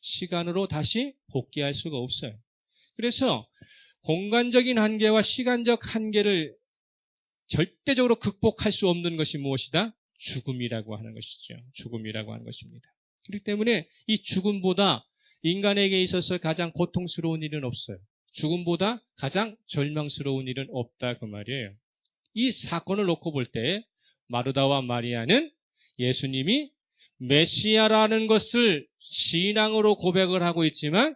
[SPEAKER 1] 시간으로 다시 복귀할 수가 없어요. 그래서 공간적인 한계와 시간적 한계를 절대적으로 극복할 수 없는 것이 무엇이다? 죽음이라고 하는 것이죠. 죽음이라고 하는 것입니다. 그렇기 때문에 이 죽음보다 인간에게 있어서 가장 고통스러운 일은 없어요. 죽음보다 가장 절망스러운 일은 없다 그 말이에요. 이 사건을 놓고 볼 때 마르다와 마리아는 예수님이 메시아라는 것을 신앙으로 고백을 하고 있지만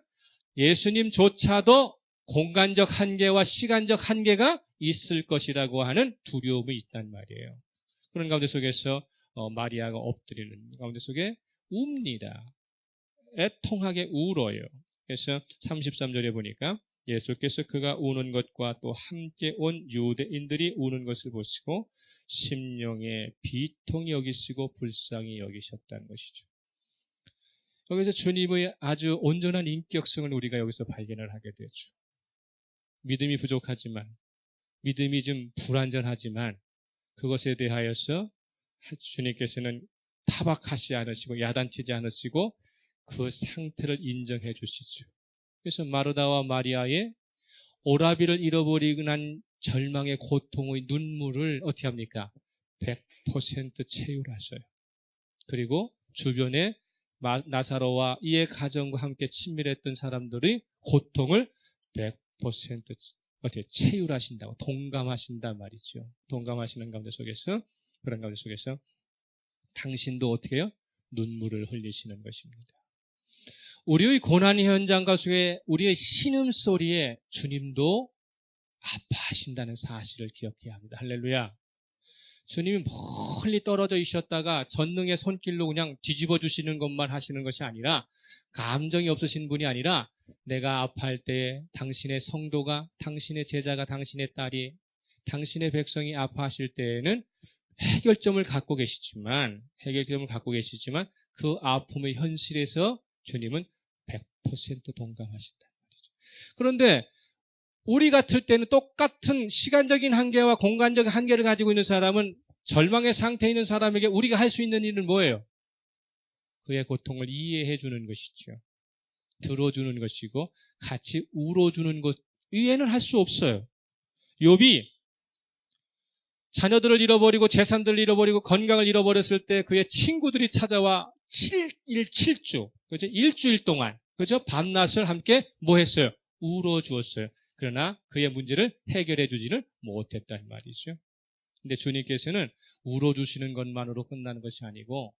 [SPEAKER 1] 예수님조차도 공간적 한계와 시간적 한계가 있을 것이라고 하는 두려움이 있단 말이에요. 그런 가운데 속에서 마리아가 엎드리는 가운데 속에 웁니다. 애통하게 울어요. 그래서 33절에 보니까 예수께서 그가 우는 것과 또 함께 온 유대인들이 우는 것을 보시고 심령에 비통히 여기시고 불쌍히 여기셨다는 것이죠. 여기서 주님의 아주 온전한 인격성을 우리가 여기서 발견을 하게 되죠. 믿음이 부족하지만, 믿음이 좀 불완전하지만 그것에 대하여서 주님께서는 타박하지 않으시고 야단치지 않으시고 그 상태를 인정해 주시죠. 그래서 마르다와 마리아의 오라비를 잃어버리고 난 절망의 고통의 눈물을 어떻게 합니까? 100% 채율하셔요. 그리고 주변에 나사로와 이의 가정과 함께 친밀했던 사람들의 고통을 100% 어떻게 채율하신다고, 동감하신단 말이죠. 동감하시는 가운데 속에서, 그런 가운데 속에서 당신도 어떻게 해요? 눈물을 흘리시는 것입니다. 우리의 고난 현장과 속에 우리의 신음소리에 주님도 아파하신다는 사실을 기억해야 합니다. 할렐루야. 주님이 멀리 떨어져 있었다가 전능의 손길로 그냥 뒤집어 주시는 것만 하시는 것이 아니라, 감정이 없으신 분이 아니라 내가 아파할 때에 당신의 성도가, 당신의 제자가, 당신의 딸이, 당신의 백성이 아파하실 때에는 해결점을 갖고 계시지만 그 아픔의 현실에서 주님은 100% 동감하신다. 그런데 우리 같을 때는 똑같은 시간적인 한계와 공간적 한계를 가지고 있는 사람은, 절망의 상태에 있는 사람에게 우리가 할 수 있는 일은 뭐예요? 그의 고통을 이해해 주는 것이죠. 들어주는 것이고 같이 울어주는 것 이해는 할 수 없어요. 욥이 자녀들을 잃어버리고 재산들을 잃어버리고 건강을 잃어버렸을 때 그의 친구들이 찾아와 7주, 그죠? 일주일 동안, 그죠? 밤낮을 함께 뭐 했어요? 울어주었어요. 그러나 그의 문제를 해결해 주지는 못했단 말이죠. 근데 주님께서는 울어주시는 것만으로 끝나는 것이 아니고,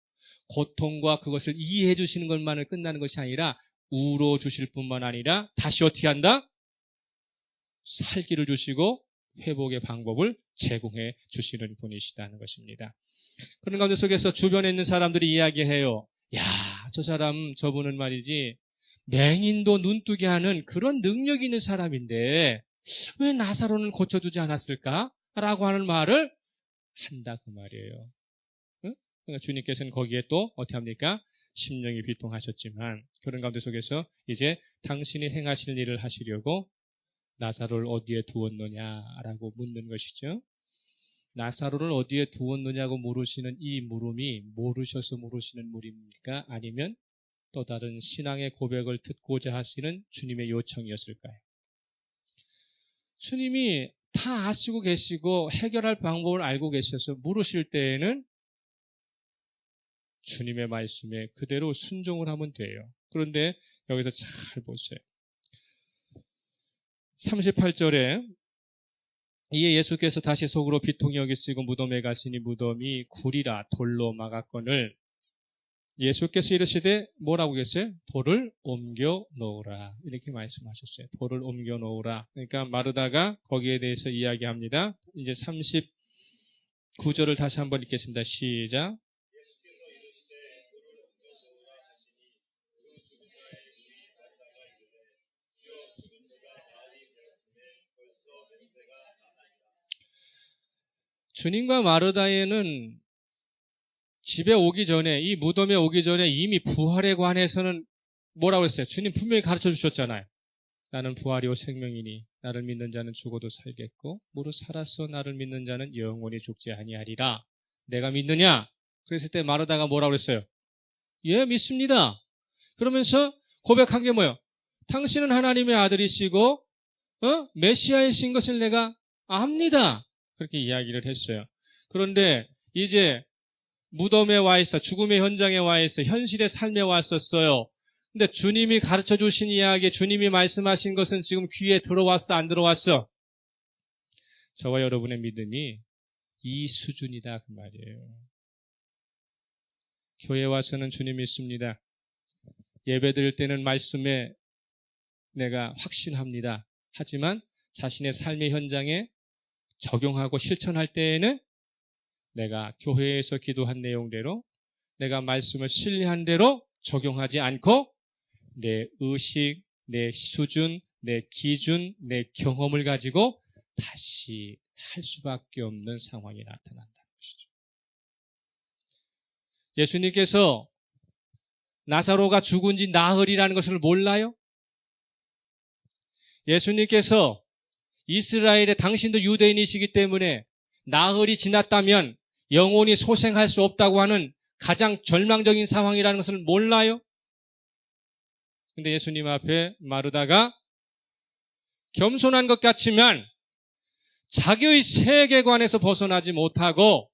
[SPEAKER 1] 고통과 그것을 이해해 주시는 것만으로 끝나는 것이 아니라, 울어주실 뿐만 아니라 다시 어떻게 한다? 살기를 주시고 회복의 방법을 제공해 주시는 분이시다는 것입니다. 그런 가운데 속에서 주변에 있는 사람들이 이야기해요. 야, 저 사람, 저분은 말이지 맹인도 눈뜨게 하는 그런 능력이 있는 사람인데 왜 나사로는 고쳐주지 않았을까? 라고 하는 말을 한다, 그 말이에요. 응? 그러니까 주님께서는 거기에 또 어떻게 합니까? 심령이 비통하셨지만 그런 가운데 속에서 이제 당신이 행하실 일을 하시려고 나사로를 어디에 두었느냐라고 묻는 것이죠. 나사로를 어디에 두었느냐고 물으시는 이 물음이 모르셔서 물으시는 물입니까? 아니면 또 다른 신앙의 고백을 듣고자 하시는 주님의 요청이었을까요? 주님이 다 아시고 계시고 해결할 방법을 알고 계셔서 물으실 때에는 주님의 말씀에 그대로 순종을 하면 돼요. 그런데 여기서 잘 보세요. 38절에 이에 예수께서 다시 속으로 비통히 여기시고 무덤에 가시니 무덤이 굴이라 돌로 막았거늘 예수께서 이르시되 뭐라고 계세요? 돌을 옮겨 놓으라, 이렇게 말씀하셨어요. 돌을 옮겨 놓으라. 그러니까 마르다가 거기에 대해서 이야기합니다. 이제 39절을 다시 한번 읽겠습니다. 시작. 주님과 마르다에는 집에 오기 전에, 이 무덤에 오기 전에 이미 부활에 관해서는 뭐라고 했어요? 주님 분명히 가르쳐 주셨잖아요. 나는 부활이요 생명이니 나를 믿는 자는 죽어도 살겠고 무릇 살아서 나를 믿는 자는 영원히 죽지 아니하리라. 내가 믿느냐? 그랬을 때 마르다가 뭐라고 했어요? 예, 믿습니다. 그러면서 고백한 게 뭐예요? 당신은 하나님의 아들이시고 메시아이신 것을 내가 압니다. 그렇게 이야기를 했어요. 그런데 이제 무덤에 와 있어, 죽음의 현장에 와 있어, 현실의 삶에 왔었어요. 근데 주님이 가르쳐 주신 이야기, 주님이 말씀하신 것은 지금 귀에 들어왔어, 안 들어왔어? 저와 여러분의 믿음이 이 수준이다, 그 말이에요. 교회 와서는 주님 믿습니다. 예배 드릴 때는 말씀에 내가 확신합니다. 하지만 자신의 삶의 현장에 적용하고 실천할 때에는 내가 교회에서 기도한 내용대로, 내가 말씀을 신뢰한 대로 적용하지 않고 내 의식, 내 수준, 내 기준, 내 경험을 가지고 다시 할 수밖에 없는 상황이 나타난다는 것이죠. 예수님께서 나사로가 죽은 지 나흘이라는 것을 몰라요? 예수님께서 이스라엘의 당신도 유대인이시기 때문에 나흘이 지났다면 영혼이 소생할 수 없다고 하는 가장 절망적인 상황이라는 것을 몰라요? 근데 예수님 앞에 마르다가 겸손한 것 같지만 자기의 세계관에서 벗어나지 못하고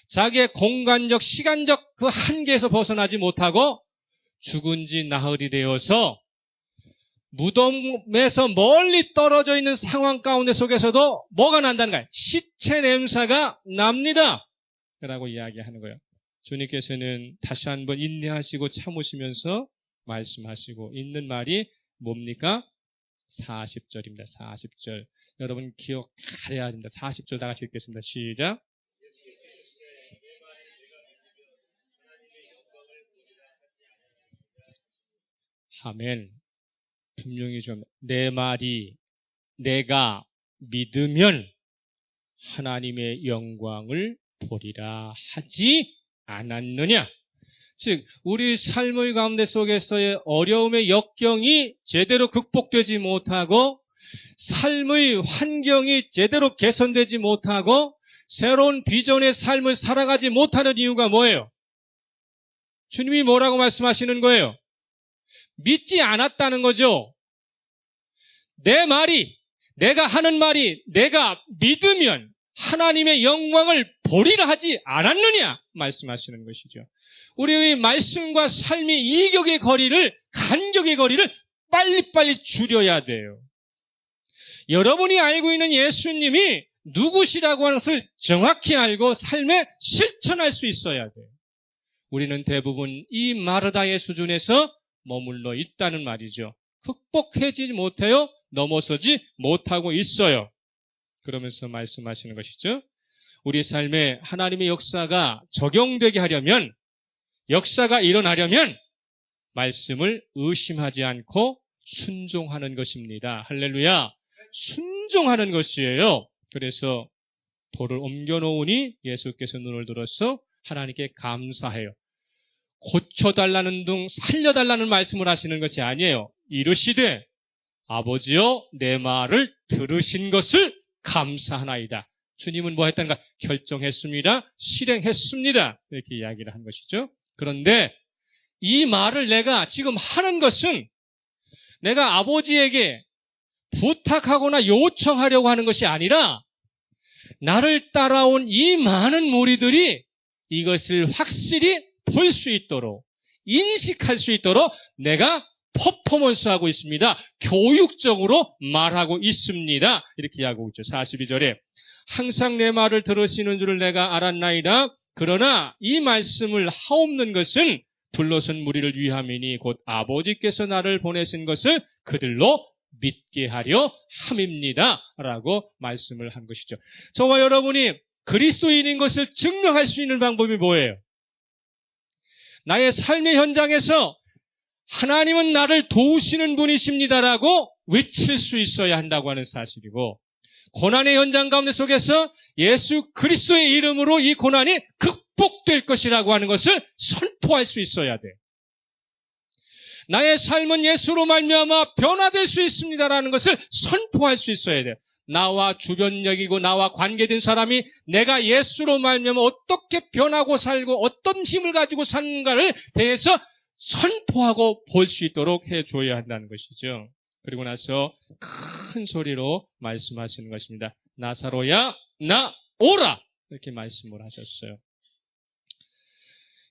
[SPEAKER 1] 자기의 공간적, 시간적 그 한계에서 벗어나지 못하고 죽은 지 나흘이 되어서 무덤에서 멀리 떨어져 있는 상황 가운데 속에서도 뭐가 난다는 거예요? 시체 냄새가 납니다. 라고 이야기하는 거예요. 주님께서는 다시 한번 인내하시고 참으시면서 말씀하시고 있는 말이 뭡니까? 40절입니다. 40절. 여러분 기억하셔야 됩니다. 40절 다 같이 읽겠습니다. 시작. 아멘. 분명히 좀 내 말이 내가 믿으면 하나님의 영광을 보리라 하지 않았느냐. 즉 우리 삶의 가운데 속에서의 어려움의 역경이 제대로 극복되지 못하고 삶의 환경이 제대로 개선되지 못하고 새로운 비전의 삶을 살아가지 못하는 이유가 뭐예요? 주님이 뭐라고 말씀하시는 거예요? 믿지 않았다는 거죠. 내 말이, 내가 하는 말이 내가 믿으면 하나님의 영광을 보리라 하지 않았느냐 말씀하시는 것이죠. 우리의 말씀과 삶이 이격의 거리를, 간격의 거리를 빨리빨리 줄여야 돼요. 여러분이 알고 있는 예수님이 누구시라고 하는 것을 정확히 알고 삶에 실천할 수 있어야 돼요. 우리는 대부분 이 마르다의 수준에서 머물러 있다는 말이죠. 극복하지 못해요. 넘어서지 못하고 있어요. 그러면서 말씀하시는 것이죠. 우리 삶에 하나님의 역사가 적용되게 하려면, 역사가 일어나려면 말씀을 의심하지 않고 순종하는 것입니다. 할렐루야. 순종하는 것이에요. 그래서 돌을 옮겨놓으니 예수께서 눈을 들어서 하나님께 감사해요. 고쳐달라는 등 살려달라는 말씀을 하시는 것이 아니에요. 이르시되 아버지여 내 말을 들으신 것을 감사하나이다. 주님은 뭐 했다는가? 결정했습니다. 실행했습니다. 이렇게 이야기를 한 것이죠. 그런데 이 말을 내가 지금 하는 것은 내가 아버지에게 부탁하거나 요청하려고 하는 것이 아니라 나를 따라온 이 많은 무리들이 이것을 확실히 볼 수 있도록, 인식할 수 있도록 내가 퍼포먼스하고 있습니다. 교육적으로 말하고 있습니다. 이렇게 이야기하고 있죠. 42절에 항상 내 말을 들으시는 줄을 내가 알았나이다. 그러나 이 말씀을 하옵는 것은 둘러선 무리를 위함이니 곧 아버지께서 나를 보내신 것을 그들로 믿게 하려 함입니다. 라고 말씀을 한 것이죠. 저와 여러분이 그리스도인인 것을 증명할 수 있는 방법이 뭐예요? 나의 삶의 현장에서 하나님은 나를 도우시는 분이십니다라고 외칠 수 있어야 한다고 하는 사실이고, 고난의 현장 가운데 속에서 예수 그리스도의 이름으로 이 고난이 극복될 것이라고 하는 것을 선포할 수 있어야 돼. 나의 삶은 예수로 말미암아 변화될 수 있습니다라는 것을 선포할 수 있어야 돼. 나와 주변역이고 나와 관계된 사람이 내가 예수로 말미암아 어떻게 변하고 살고 어떤 힘을 가지고 사는가를 대해서 선포하고 볼 수 있도록 해줘야 한다는 것이죠. 그리고 나서 큰 소리로 말씀하시는 것입니다. 나사로야 나 오라 이렇게 말씀을 하셨어요.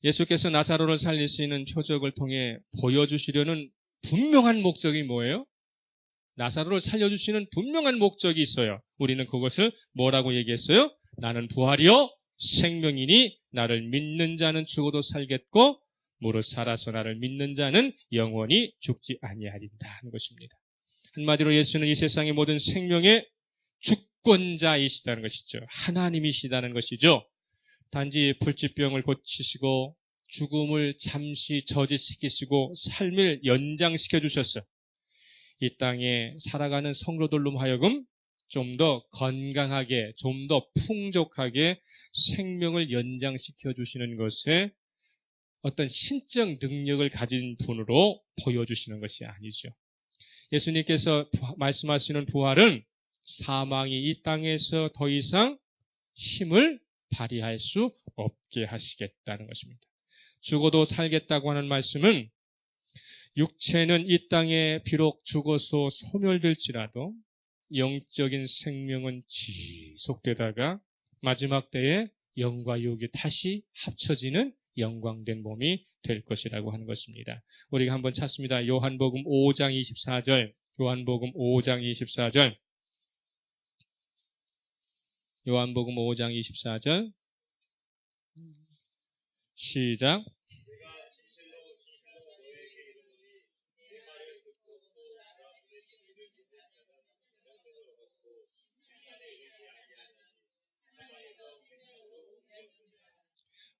[SPEAKER 1] 예수께서 나사로를 살리시는 표적을 통해 보여주시려는 분명한 목적이 뭐예요? 나사로를 살려주시는 분명한 목적이 있어요. 우리는 그것을 뭐라고 얘기했어요? 나는 부활이요 생명이니 나를 믿는 자는 죽어도 살겠고 무릇 살아서 나를 믿는 자는 영원히 죽지 아니하리다 하는 것입니다. 한마디로 예수는 이 세상의 모든 생명의 주권자이시다는 것이죠. 하나님이시다는 것이죠. 단지 불치병을 고치시고 죽음을 잠시 저지시키시고 삶을 연장시켜 주셨어. 이 땅에 살아가는 성도들로 하여금 좀 더 건강하게, 좀 더 풍족하게 생명을 연장시켜 주시는 것에 어떤 신적 능력을 가진 분으로 보여주시는 것이 아니죠. 예수님께서 말씀하시는 부활은 사망이 이 땅에서 더 이상 힘을 발휘할 수 없게 하시겠다는 것입니다. 죽어도 살겠다고 하는 말씀은 육체는 이 땅에 비록 죽어서 소멸될지라도 영적인 생명은 지속되다가 마지막 때에 영과 육이 다시 합쳐지는 영광된 몸이 될 것이라고 하는 것입니다. 우리가 한번 찾습니다. 요한복음 5장 24절. 요한복음 5장 24절. 요한복음 5장 24절. 시작.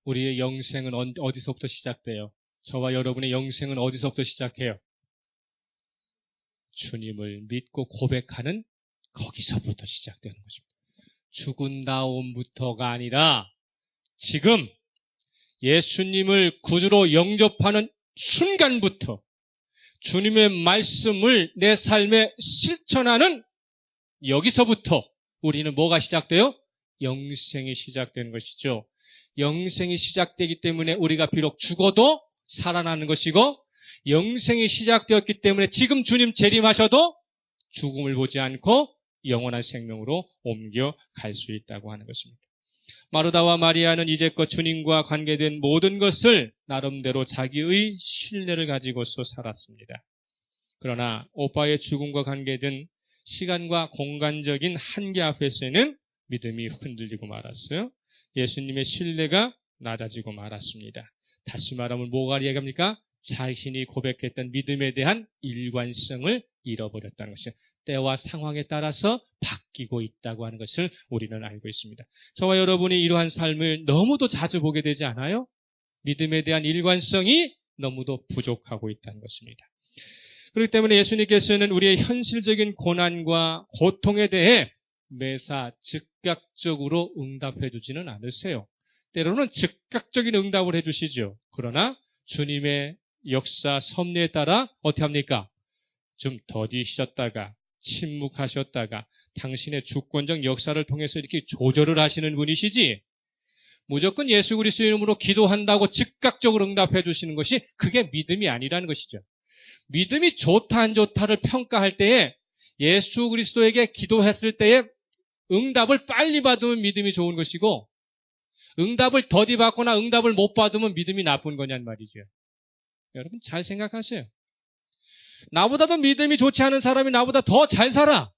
[SPEAKER 1] 우리의 영생은 어디서부터 시작돼요? 저와 여러분의 영생은 어디서부터 시작해요? 주님을 믿고 고백하는 거기서부터 시작되는 것입니다. 죽은 다음부터가 아니라 지금 예수님을 구주로 영접하는 순간부터 주님의 말씀을 내 삶에 실천하는 여기서부터 우리는 뭐가 시작돼요? 영생이 시작되는 것이죠. 영생이 시작되기 때문에 우리가 비록 죽어도 살아나는 것이고 영생이 시작되었기 때문에 지금 주님 재림하셔도 죽음을 보지 않고 영원한 생명으로 옮겨갈 수 있다고 하는 것입니다. 마르다와 마리아는 이제껏 주님과 관계된 모든 것을 나름대로 자기의 신뢰를 가지고서 살았습니다. 그러나 오빠의 죽음과 관계된 시간과 공간적인 한계 앞에서는 믿음이 흔들리고 말았어요. 예수님의 신뢰가 낮아지고 말았습니다. 다시 말하면 뭐가 이야기합니까? 자신이 고백했던 믿음에 대한 일관성을 잃어버렸다는 것이죠. 때와 상황에 따라서 바뀌고 있다고 하는 것을 우리는 알고 있습니다. 저와 여러분이 이러한 삶을 너무도 자주 보게 되지 않아요? 믿음에 대한 일관성이 너무도 부족하고 있다는 것입니다. 그렇기 때문에 예수님께서는 우리의 현실적인 고난과 고통에 대해 매사 즉각적으로 응답해 주지는 않으세요. 때로는 즉각적인 응답을 해 주시죠. 그러나 주님의 역사 섭리에 따라 어떻게 합니까? 좀 더디셨다가 침묵하셨다가 당신의 주권적 역사를 통해서 이렇게 조절을 하시는 분이시지, 무조건 예수 그리스도의 이름으로 기도한다고 즉각적으로 응답해 주시는 것이 그게 믿음이 아니라는 것이죠. 믿음이 좋다 안 좋다를 평가할 때에 예수 그리스도에게 기도했을 때에 응답을 빨리 받으면 믿음이 좋은 것이고 응답을 더디 받거나 응답을 못 받으면 믿음이 나쁜 거냐는 말이죠. 여러분 잘 생각하세요. 나보다도 믿음이 좋지 않은 사람이 나보다 더 잘 살아.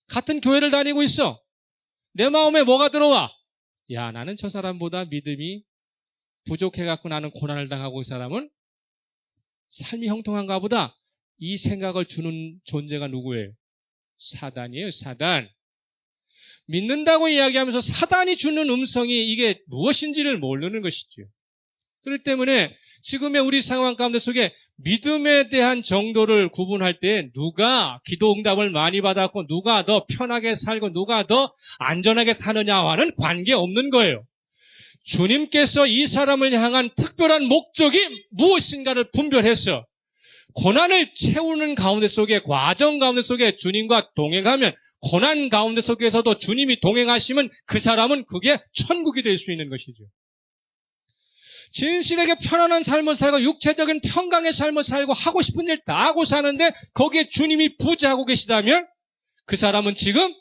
[SPEAKER 1] 같은 교회를 다니고 있어. 내 마음에 뭐가 들어와? 야, 나는 저 사람보다 믿음이 부족해갖고 나는 고난을 당하고 있는 사람은 삶이 형통한가 보다. 이 생각을 주는 존재가 누구예요? 사단이에요, 사단. 믿는다고 이야기하면서 사단이 주는 음성이 이게 무엇인지를 모르는 것이죠. 그렇기 때문에 지금의 우리 상황 가운데 속에 믿음에 대한 정도를 구분할 때 누가 기도 응답을 많이 받았고 누가 더 편하게 살고 누가 더 안전하게 사느냐와는 관계없는 거예요. 주님께서 이 사람을 향한 특별한 목적이 무엇인가를 분별해서 고난을 채우는 가운데 속에, 과정 가운데 속에 주님과 동행하면, 고난 가운데 속에서도 주님이 동행하시면 그 사람은 그게 천국이 될 수 있는 것이죠. 진실하게 편안한 삶을 살고 육체적인 평강의 삶을 살고 하고 싶은 일 다 하고 사는데 거기에 주님이 부재하고 계시다면 그 사람은 지금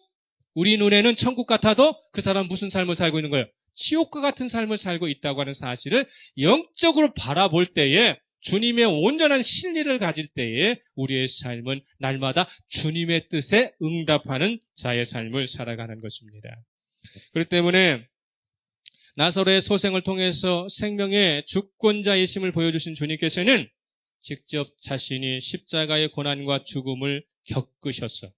[SPEAKER 1] 우리 눈에는 천국 같아도 그 사람은 무슨 삶을 살고 있는 거예요? 지옥과 같은 삶을 살고 있다고 하는 사실을 영적으로 바라볼 때에, 주님의 온전한 신리를 가질 때에 우리의 삶은 날마다 주님의 뜻에 응답하는 자의 삶을 살아가는 것입니다. 그렇기 때문에 나사로의 소생을 통해서 생명의 주권자이심을 보여주신 주님께서는 직접 자신이 십자가의 고난과 죽음을 겪으셔서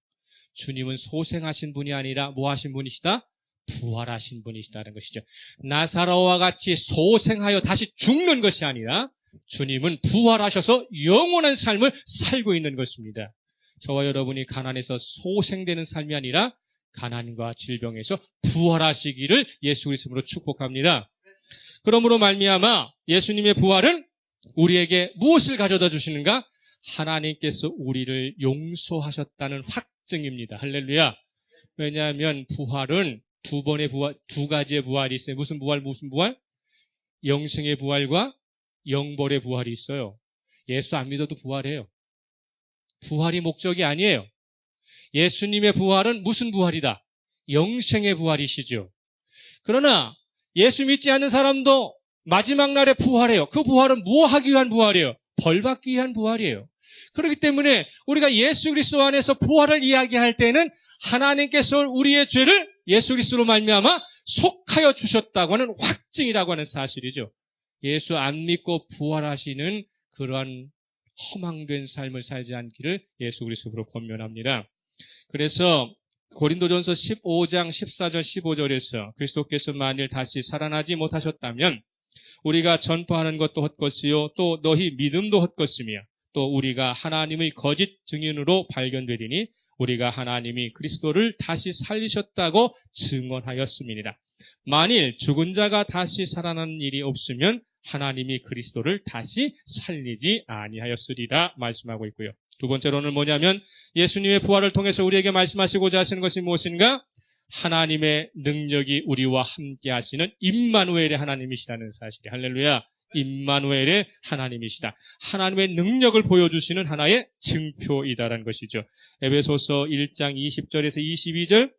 [SPEAKER 1] 주님은 소생하신 분이 아니라 뭐 하신 분이시다? 부활하신 분이시다는 것이죠. 나사로와 같이 소생하여 다시 죽는 것이 아니라 주님은 부활하셔서 영원한 삶을 살고 있는 것입니다. 저와 여러분이 가난에서 소생되는 삶이 아니라 가난과 질병에서 부활하시기를 예수 그리스도로 축복합니다. 그러므로 말미암아 예수님의 부활은 우리에게 무엇을 가져다 주시는가? 하나님께서 우리를 용서하셨다는 확증입니다. 할렐루야. 왜냐하면 부활은 두 가지의 부활이 있어요. 무슨 부활? 영생의 부활과 영벌의 부활이 있어요. 예수 안 믿어도 부활해요. 부활이 목적이 아니에요. 예수님의 부활은 무슨 부활이다? 영생의 부활이시죠. 그러나 예수 믿지 않는 사람도 마지막 날에 부활해요. 그 부활은 뭐 하기 위한 부활이에요? 벌 받기 위한 부활이에요. 그렇기 때문에 우리가 예수 그리스도 안에서 부활을 이야기할 때는 하나님께서 우리의 죄를 예수 그리스도로 말미암아 속하여 주셨다고 하는 확증이라고 하는 사실이죠. 예수 안 믿고 부활하시는 그러한 허망된 삶을 살지 않기를 예수 그리스도로 권면합니다. 그래서 고린도전서 15장 14절 15절에서 그리스도께서 만일 다시 살아나지 못하셨다면 우리가 전파하는 것도 헛것이요 또 너희 믿음도 헛것이며 또 우리가 하나님의 거짓 증인으로 발견되리니 우리가 하나님이 그리스도를 다시 살리셨다고 증언하였음이니라. 만일 죽은 자가 다시 살아나는 일이 없으면 하나님이 그리스도를 다시 살리지 아니하였으리라 말씀하고 있고요. 두 번째로는 뭐냐면 예수님의 부활을 통해서 우리에게 말씀하시고자 하시는 것이 무엇인가? 하나님의 능력이 우리와 함께 하시는 임마누엘의 하나님이시라는 사실이 할렐루야. 임마누엘의 하나님이시다. 하나님의 능력을 보여주시는 하나의 증표이다라는 것이죠. 에베소서 1장 20절에서 22절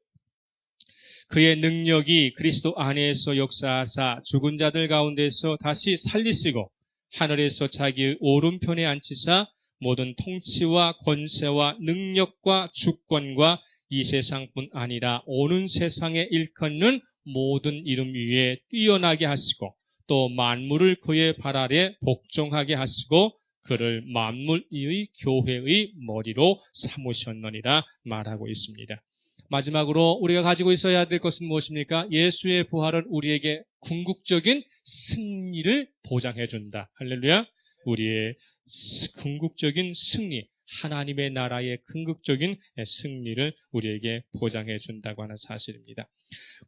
[SPEAKER 1] 그의 능력이 그리스도 안에서 역사하사 죽은 자들 가운데서 다시 살리시고 하늘에서 자기의 오른편에 앉히사 모든 통치와 권세와 능력과 주권과 이 세상뿐 아니라 오는 세상에 일컫는 모든 이름 위에 뛰어나게 하시고 또 만물을 그의 발 아래 복종하게 하시고 그를 만물의 교회의 머리로 삼으셨느니라 말하고 있습니다. 마지막으로 우리가 가지고 있어야 될 것은 무엇입니까? 예수의 부활은 우리에게 궁극적인 승리를 보장해 준다. 할렐루야. 우리의 궁극적인 승리, 하나님의 나라의 궁극적인 승리를 우리에게 보장해 준다고 하는 사실입니다.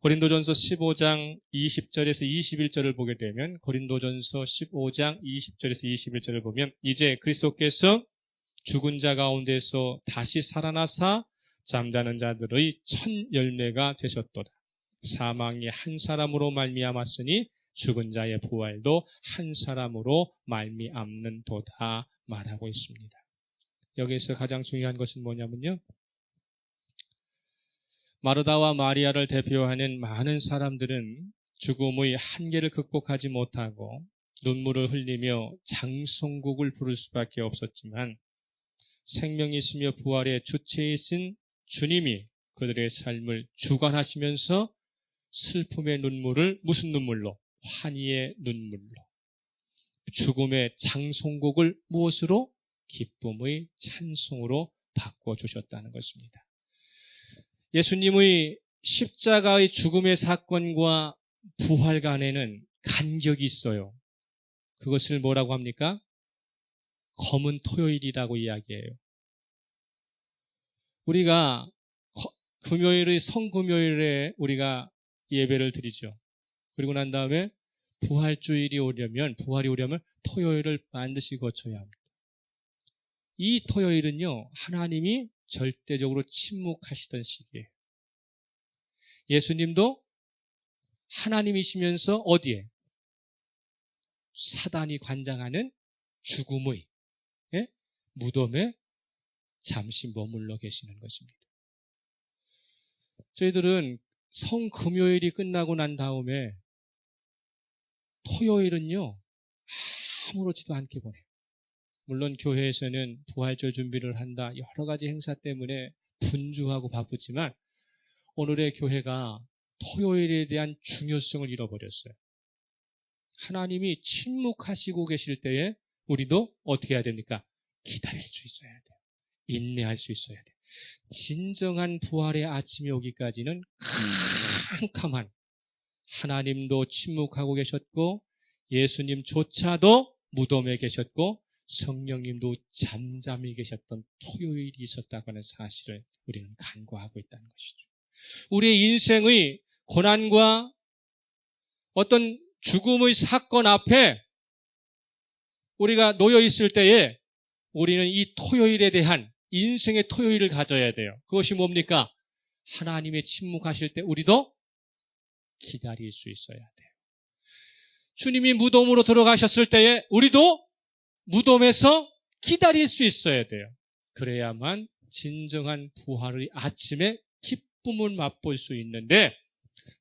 [SPEAKER 1] 고린도전서 15장 20절에서 21절을 보게 되면 고린도전서 15장 20절에서 21절을 보면 이제 그리스도께서 죽은 자 가운데서 다시 살아나사 잠자는 자들의 첫 열매가 되셨도다. 사망이 한 사람으로 말미암았으니 죽은 자의 부활도 한 사람으로 말미암는도다 말하고 있습니다. 여기서 가장 중요한 것은 뭐냐면요. 마르다와 마리아를 대표하는 많은 사람들은 죽음의 한계를 극복하지 못하고 눈물을 흘리며 장성곡을 부를 수밖에 없었지만 생명이시며 부활의 주체이신 주님이 그들의 삶을 주관하시면서 슬픔의 눈물을 무슨 눈물로? 환희의 눈물로. 죽음의 장성곡을 무엇으로? 기쁨의 찬송으로 바꿔주셨다는 것입니다. 예수님의 십자가의 죽음의 사건과 부활 간에는 간격이 있어요. 그것을 뭐라고 합니까? 검은 토요일이라고 이야기해요. 우리가 금요일의 성금요일에 우리가 예배를 드리죠. 그리고 난 다음에 부활이 오려면 토요일을 반드시 거쳐야 합니다. 이 토요일은요, 하나님이 절대적으로 침묵하시던 시기예요. 예수님도 하나님이시면서 어디에? 사단이 관장하는 죽음의 무덤에 잠시 머물러 계시는 것입니다. 저희들은 성금요일이 끝나고 난 다음에 토요일은요, 아무렇지도 않게 보내요. 물론 교회에서는 부활절 준비를 한다, 여러 가지 행사 때문에 분주하고 바쁘지만 오늘의 교회가 토요일에 대한 중요성을 잃어버렸어요. 하나님이 침묵하시고 계실 때에 우리도 어떻게 해야 됩니까? 기다릴 수 있어야 돼요. 인내할 수 있어야 돼요. 진정한 부활의 아침이 오기까지는 캄캄한 하나님도 침묵하고 계셨고 예수님조차도 무덤에 계셨고 성령님도 잠잠히 계셨던 토요일이 있었다고 하는 사실을 우리는 간과하고 있다는 것이죠. 우리의 인생의 고난과 어떤 죽음의 사건 앞에 우리가 놓여 있을 때에 우리는 이 토요일에 대한 인생의 토요일을 가져야 돼요. 그것이 뭡니까? 하나님의 침묵하실 때 우리도 기다릴 수 있어야 돼요. 주님이 무덤으로 들어가셨을 때에 우리도 무덤에서 기다릴 수 있어야 돼요. 그래야만 진정한 부활의 아침에 기쁨을 맛볼 수 있는데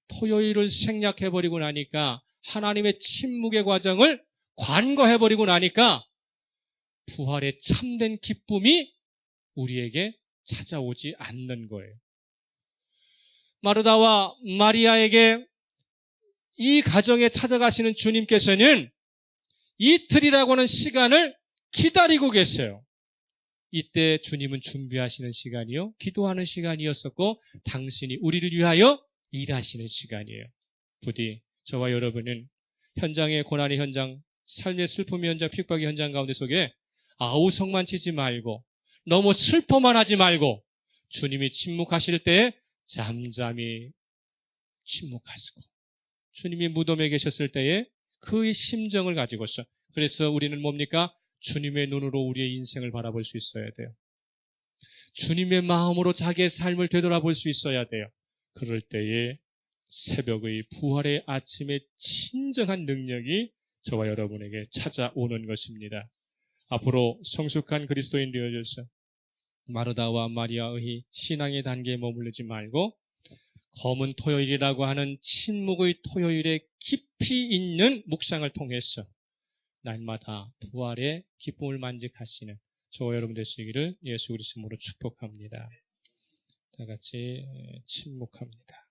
[SPEAKER 1] 토요일을 생략해버리고 나니까 하나님의 침묵의 과정을 관과해버리고 나니까 부활의 참된 기쁨이 우리에게 찾아오지 않는 거예요. 마르다와 마리아에게 이 가정에 찾아가시는 주님께서는 이틀이라고 하는 시간을 기다리고 계세요. 이때 주님은 준비하시는 시간이요, 기도하는 시간이었었고 당신이 우리를 위하여 일하시는 시간이에요. 부디 저와 여러분은 현장의 고난의 현장, 삶의 슬픔의 현장, 핍박의 현장 가운데 속에 아우성만 치지 말고 너무 슬퍼만 하지 말고 주님이 침묵하실 때에 잠잠히 침묵하시고 주님이 무덤에 계셨을 때에 그의 심정을 가지고서, 그래서 우리는 뭡니까? 주님의 눈으로 우리의 인생을 바라볼 수 있어야 돼요. 주님의 마음으로 자기의 삶을 되돌아볼 수 있어야 돼요. 그럴 때에 새벽의 부활의 아침의 진정한 능력이 저와 여러분에게 찾아오는 것입니다. 앞으로 성숙한 그리스도인 되어져서 마르다와 마리아의 신앙의 단계에 머무르지 말고 검은 토요일이라고 하는 침묵의 토요일에 깊이 있는 묵상을 통해서 날마다 부활의 기쁨을 만끽하시는 저와 여러분 되시기를 예수 그리스도로 축복합니다. 다 같이 침묵합니다.